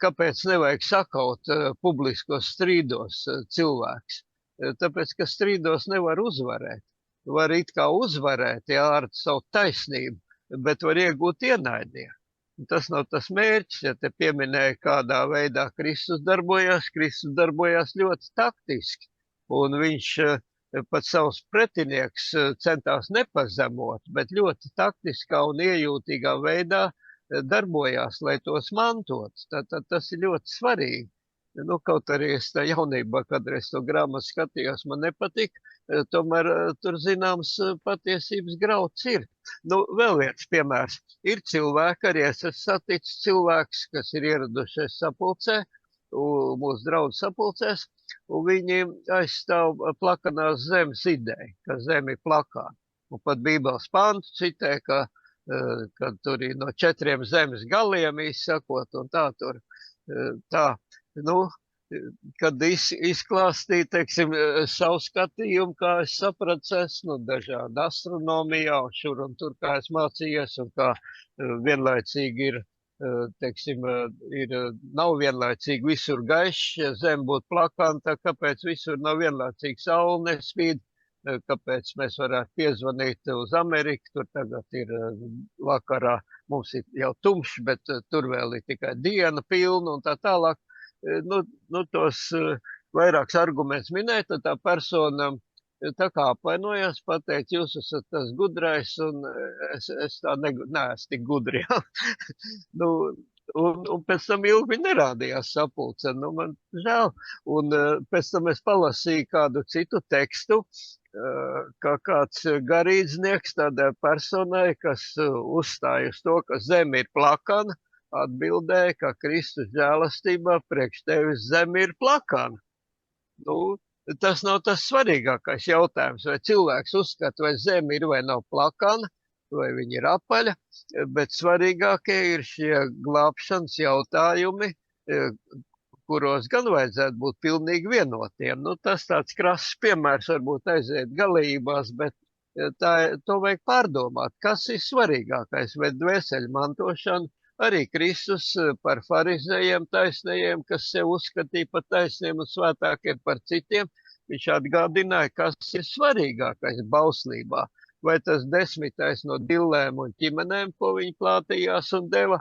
Speaker 1: kāpēc nevajag sakaut publiskos strīdos cilvēks? Tāpēc, ka strīdos nevar uzvarēt. Var it kā uzvarēt, jā, ar savu taisnību, bet var iegūt ienaidnieku. Tas nav tas mērķis, ja te pieminēja, kādā veidā Kristus darbojās ļoti taktiski. Un viņš pat savus pretinieks centās nepazemot, bet ļoti taktiskā un iejūtīgā veidā darbojās, lai tos mantot. Tad tas ir ļoti svarīgi. Nu, kaut arī es tā jaunībā, kad es to grāmatu skatījos, man nepatika, tomēr tur zināms patiesības grauds ir. Nu, vēl viens piemērs. Ir cilvēki, arī es esmu saticis cilvēks, kas ir ieradušies sapulcē, mūsu draugu sapulcēs, un viņi aizstāv plakanās zemes ideju, ka zeme ir plakāna. Un pat Bībeles pantu citē, ka tur ir no 4 zemes galiem izsakot, un tā tur. Tā, nu, kad izklāstīja, teiksim, savu skatījumu, kā es sapratu, esmu dažādi astronomijā, un šur un tur, kā es mācījies, un kā vienlaicīgi ir, teiksim, nav vienlaicīgi visur gaišs, ja zem būtu plakāna, tā kāpēc visur nav vienlaicīgi saule nespīd, kāpēc mēs varētu piezvanīt uz Ameriku, tur tagad ir vakarā, mums ir jau tumšs, bet tur vēl ir tikai diena pilna un tā tālāk. Nu tos vairāks arguments minēt, tad tā persona tā kā apvainojās, pateica, jūs esat tas gudrais, un es tā neesmu tik gudri. Ja? Nu, un pēc tam ilgi viņi nerādījās sapulcē, nu man žēl. Un pēc tam es palasīju kādu citu tekstu, kā kāds garīdznieks tādai personai, kas uzstāja uz to, ka zeme ir plakana, atbildēja, ka Kristus žēlastībā priekš tevis zeme ir plakana. Nu, tas nav tas svarīgākais jautājums, vai cilvēks uzskata, vai zeme ir vai nav plakana, vai viņa ir apaļa, bet svarīgākie ir šie glābšanas jautājumi, kuros gan vajadzētu būt pilnīgi vienotiem. Nu, tas tāds krass piemērs varbūt aiziet galībās, bet to vajag pārdomāt, kas ir svarīgākais, vai dvēseļu mantošana. Arī Kristus par farizējiem taisnējiem, kas sev uzskatīja par taisniem un svētākiem par citiem, viņš atgādināja, kas ir svarīgākais bauslībā. Vai tas 10. no dillēm un ķimenēm, ko viņi plātījās un deva,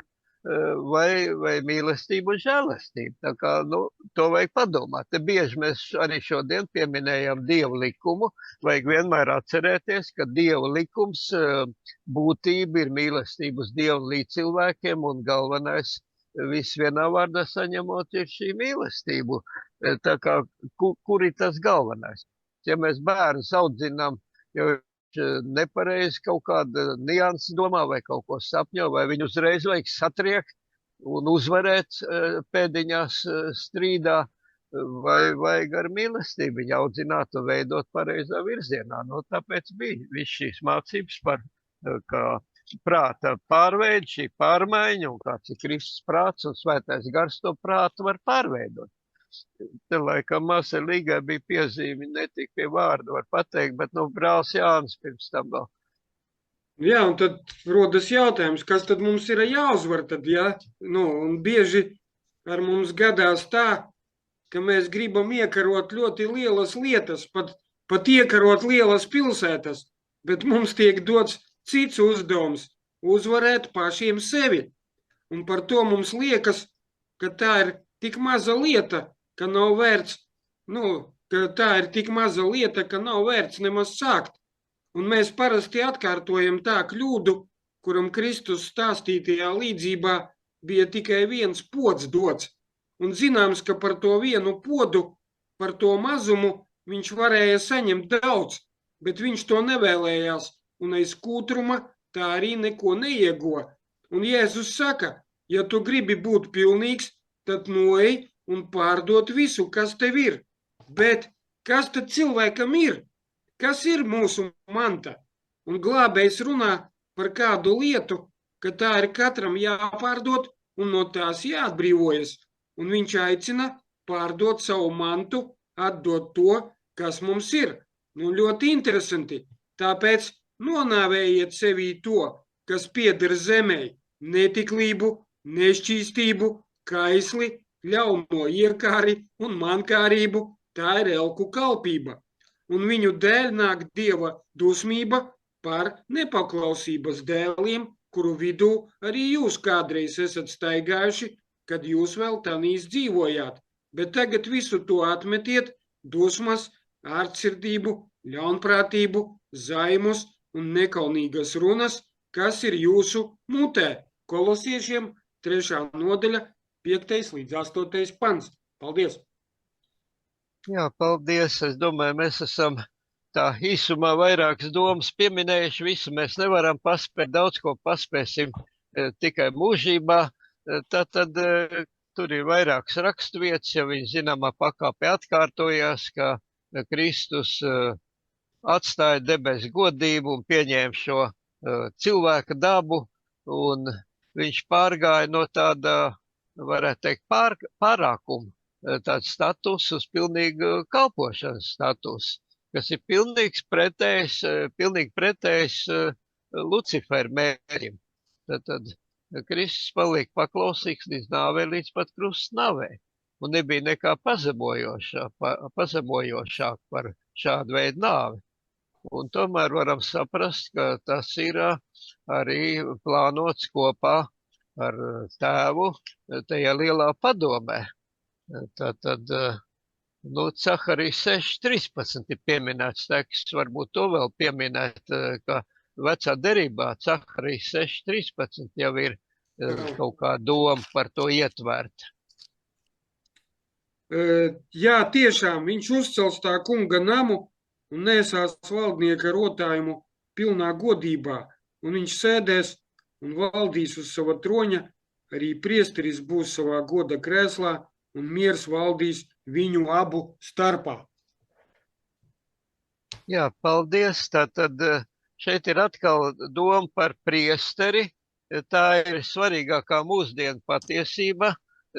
Speaker 1: vai mīlestību un žēlastību. Tā kā, nu, to vajag padomāt. Te bieži mēs arī šodien pieminējam Dieva likumu, vajag vienmēr atcerēties, ka Dieva likums būtība ir mīlestība uz Dievu līdz cilvēkiem, un galvenais viss vienā vārdā saņemot ir šī mīlestību. Tā kā, kur ir tas galvenais? Ja mēs bērnus audzinām, jo nepareizi kaut kāda nianses domā vai kaut ko sapņo, vai viņu uzreiz vajag satriekt un uzvarēt pēdiņās strīdā, vai vajag ar mīlestību viņu audzināt un veidot pareizā virzienā. Nu, tāpēc bija viss šīs mācības par, kā prāta pārveide, šī pārmaiņa, un kāds ir Kristus prāts, un svētais gars to prātu var pārveidot. Te laikam māsai Līgai bija piezīme, ne tik pie vārda var pateikt, bet, brālis Jānis pirms tam vēl.
Speaker 2: Jā, un tad rodas jautājums, kas tad mums ir jāuzvar tad, ja? Un bieži ar mums gadās tā, ka mēs gribam iekarot ļoti lielas lietas, pat iekarot lielas pilsētas, bet mums tiek dots cits uzdevums – uzvarēt pašiem sevi. Un par to mums liekas, ka tā ir tik maza lieta, ka nav vērts, ka tā ir tik maza lieta, ka nav vērts nemaz sākt. Un mēs parasti atkārtojam tā kļūdu, kuram Kristus stāstītajā līdzībā bija tikai viens pods dots. Un zināms, ka par to vienu podu, par to mazumu viņš varēja saņemt daudz, bet viņš to nevēlējās, un aiz kūtruma tā arī neko neieguva. Un Jēzus saka, ja tu gribi būt pilnīgs, tad noej un pārdot visu, kas tev ir. Bet kas tad cilvēkam ir? Kas ir mūsu manta? Un glābējs runā par kādu lietu, ka tā ir katram jāpārdot un no tās jāatbrīvojas. Un viņš aicina pārdot savu mantu, atdot to, kas mums ir. Ļoti interesanti. Tāpēc nonāvējiet sevī to, kas pieder zemei, netiklību, nešķīstību, kaisli, ļauno iekāri un mankārību, tā ir elku kalpība. Un viņu dēļ nāk Dieva dusmība par nepaklausības dēliem, kuru vidū arī jūs kādreiz esat staigājuši, kad jūs vēl tanīs dzīvojāt. Bet tagad visu to atmetiet, dusmas, ārtsirdību, ļaunprātību, zaimus un nekaunīgas runas, kas ir jūsu mutē. Kolosiešiem 3. nodaļa, 5. līdz 8. pants. Paldies!
Speaker 1: Jā, paldies. Es domāju, mēs esam tā īsumā vairākas domas pieminējuši. Visu mēs nevaram paspēt, daudz ko paspēsim tikai mūžībā. Tad tur ir vairākas raksturvietas, ja viņi zināmā pakāpē atkārtojās, ka Kristus atstāja debesu godību un pieņēma šo cilvēka dabu, un viņš pārgāja no tāda, varētu teikt, pārākuma. Tāds status uz pilnīgu kalpošanas status, kas ir pilnīgi pretējs Lucifera mērķim. Tad Kristus palika paklausīgs līdz nāvei, līdz pat krusta nāvei. Un nebija nekā pazemojošāk par šādu veidu nāvi. Un tomēr varam saprast, ka tas ir arī plānots kopā ar tēvu tajā lielā padomē. Tātad, Caharijas 6.13 ir pieminēts teksts, varbūt to vēl pieminēt, ka vecā derībā Caharijas 6.13 jau ir kaut kā doma par to ietvērt.
Speaker 2: Jā, tiešām, viņš uzcels tā kunga namu un nesās valdnieka rotājumu pilnā godībā, un viņš sēdēs un valdīs uz sava troņa, arī priesteris būs savā goda krēslā, un miers valdīs viņu abu starpā.
Speaker 1: Jā, paldies. Tātad šeit ir atkal doma par priesteri. Tā ir svarīgākā mūsdienu patiesība.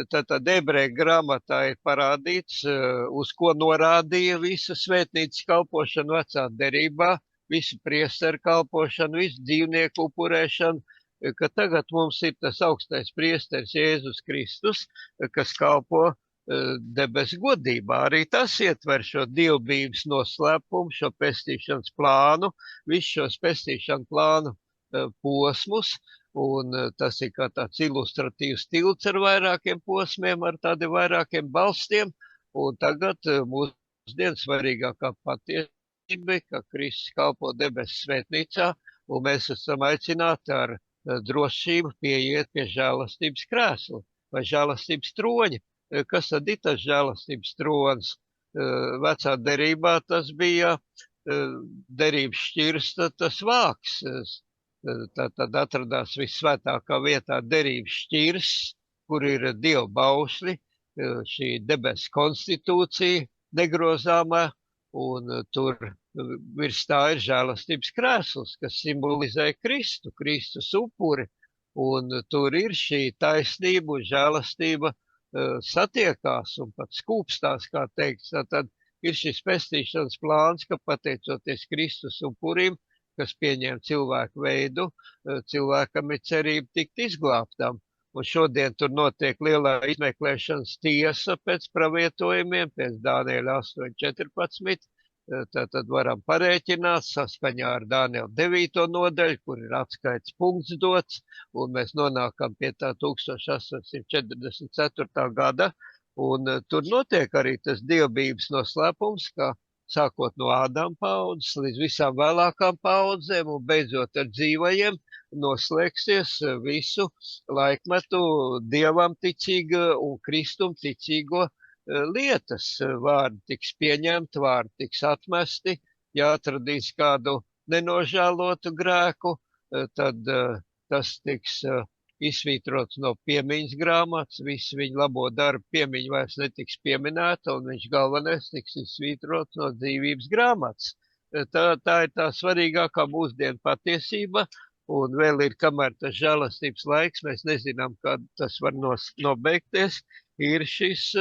Speaker 1: Tātad ebreju grāmatā ir parādīts, uz ko norādīja visa svētnīcas kalpošana vecā derībā, visu priesteru kalpošanu, visu dzīvnieku upurēšanu, ka tagad mums ir tas augstais priesteris Jēzus Kristus, kas kalpo debesu godībā. Arī tas ietver šo dievbijības noslēpumu, šo pestīšanas plānu, visu šos pestīšanu plānu posmus, un tas ir kā tāds ilustratīvs tilts ar vairākiem posmiem, ar tādiem vairākiem balstiem, un tagad mūsdien svarīgākā patiesība, ka Kristus kalpo debesu svētnīcā, un mēs esam aicināti ar drošību pieiet pie žēlastības krēsla vai žēlastības troņa. Kas tad ir tas žēlastības trons? Vecā derībā tas bija derības šķirsta, tas vāks. Tad atradās vissvētākā vietā derības šķirs, kur ir Dieva baušļi, šī debesu konstitūcija negrozāmā, un tur virs tā ir žēlastības krēsls, kas simbolizē Kristu, Kristus upuri, un tur ir šī taisnība un žēlastība satiekās un pat skūpstās, kā teikts. Tad ir šis pestīšanas plāns, ka pateicoties Kristus upurim, kas pieņem cilvēku veidu, cilvēkam ir cerība tikt izglābtam. Un šodien tur notiek lielā izmeklēšanas tiesa pēc pravietojumiem, pēc Dāniela 8.14. Tad varam parēķināt saskaņā ar Dāniela 9. nodaļu, kur ir atskaits punkts dots, un mēs nonākam pie tā 1844. gada, un tur notiek arī tas dievbības noslēpums, ka sākot no Ādama paudzes līdz visām vēlākām paudzēm un beidzot ar dzīvajiem, noslēgsies visu laikmetu dievam ticīga un kristum ticīgo lietas. Vārdi tiks pieņemti, vārdi tiks atmesti, ja atradīs kādu nenožēlotu grēku, tad tas tiks izsvītrots no piemiņas grāmatas, visi viņa labo darbu piemiņa vairs netiks pieminēta, un viņš galvenais tiks izsvītrots no dzīvības grāmatas. Tā ir tā svarīgākā mūsdienu patiesība, un vēl ir, kamēr tas žēlastības laiks, mēs nezinām, kad tas var nobeigties, ir šis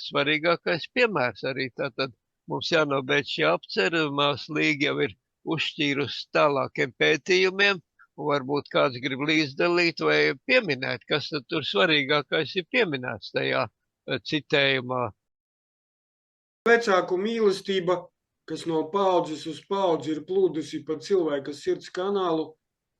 Speaker 1: svarīgākais piemērs arī. Tātad mums jānobeidz šī apcere, māsa Līga jau ir uzšķīrusi tālākiem pētījumiem, un varbūt kāds grib līdzdalīt vai pieminēt, kas tad tur svarīgākais ir pieminēts tajā citējumā.
Speaker 2: Vecāku mīlestība, kas no paudzes uz paudzi ir plūdusi pa cilvēka sirds kanālu,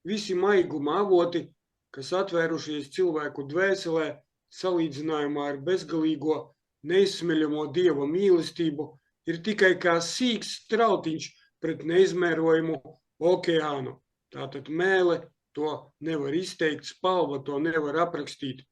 Speaker 2: visi maiguma avoti, kas atvērušies cilvēku dvēselē, salīdzinājumā ar bezgalīgo, neizsmeļamo Dieva mīlestību, ir tikai kā sīks strautiņš pret neizmērojumu okeānu. Tātad mēle to nevar izteikt, spalva to nevar aprakstīt.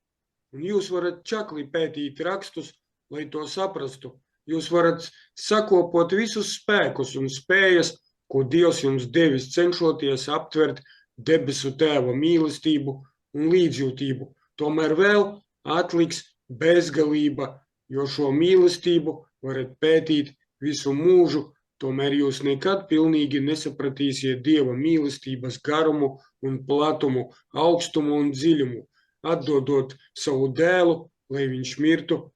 Speaker 2: Un jūs varat čakli pētīt rakstus, lai to saprastu. Jūs varat sakopot visus spēkus un spējas, ko Dievs jums devis, cenšoties aptvert debesu Tēva mīlestību un līdzjūtību. Tomēr vēl atliks bezgalība, jo šo mīlestību varat pētīt visu mūžu, tomēr jūs nekad pilnīgi nesapratīsiet Dieva mīlestības garumu un platumu, augstumu un dziļumu, atdodot savu dēlu, lai viņš mirtu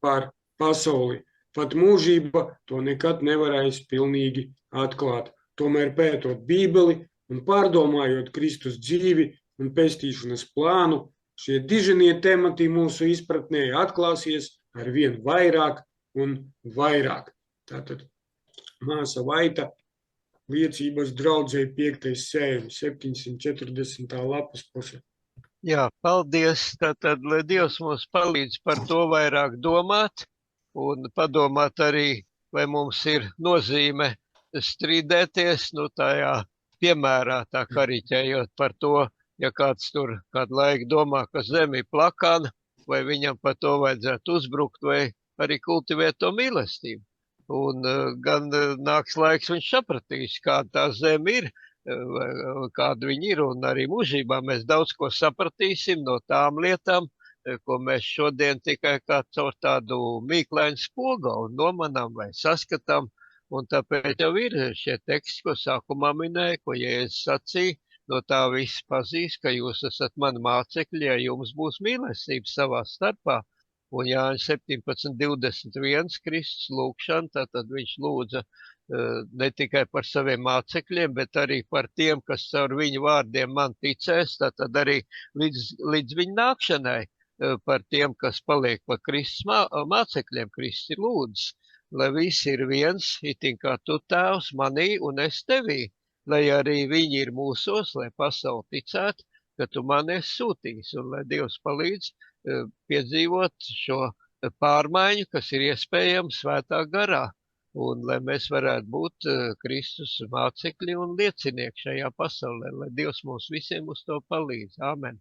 Speaker 2: par pasauli. Pat mūžība to nekad nevarēs pilnīgi atklāt. Tomēr pētot Bībeli un pārdomājot Kristus dzīvi un pestīšanas plānu, šie diženie temati mūsu izpratnē atklāsies ar vien vairāk un vairāk. Tātad māsa Vaita, liecības draudzei 5. sējumi, 740. lapas puse.
Speaker 1: Jā, paldies. Tātad, lai Dievs mums palīdz par to vairāk domāt un padomāt arī, vai mums ir nozīme strīdēties, tajā piemērā tā kariķējot par to, ja kāds tur kādu laiku domā, ka zemi plakana, vai viņam par to vajadzētu uzbrukt, vai arī kultivēt to mīlestību. Un gan nāks laiks, viņš sapratīs, kāda tā zeme ir, kāda viņa ir, un arī mūžībā mēs daudz ko sapratīsim no tām lietām, ko mēs šodien tikai kā caur tādu mīklainu spogalu nomanām vai saskatām, un tāpēc jau ir šie teksti, ko sākumā minēja, ko Jēzus sacīja, no tā viss pazīst, ka jūs esat mani mācekļi, ja jums būs mīlestība savā starpā. Un Jāņa 17.21 Kristus lūgšana, tātad viņš lūdza ne tikai par saviem mācekļiem, bet arī par tiem, kas caur viņu vārdiem man ticēs, tātad arī līdz viņa nākšanai, par tiem, kas paliek par Kristus mācekļiem. Kristus ir lūdzis, lai visi ir viens, itin kā tu tēvs manī un es tevī, lai arī viņi ir mūsos, lai pasauli ticētu, ka tu mani esi sūtījis, un lai Dievs palīdz piedzīvot šo pārmaiņu, kas ir iespējama svētā garā, un lai mēs varētu būt Kristus mācekļi un liecinieki šajā pasaulē, lai Dievs mums visiem uz to palīdz. Āmen.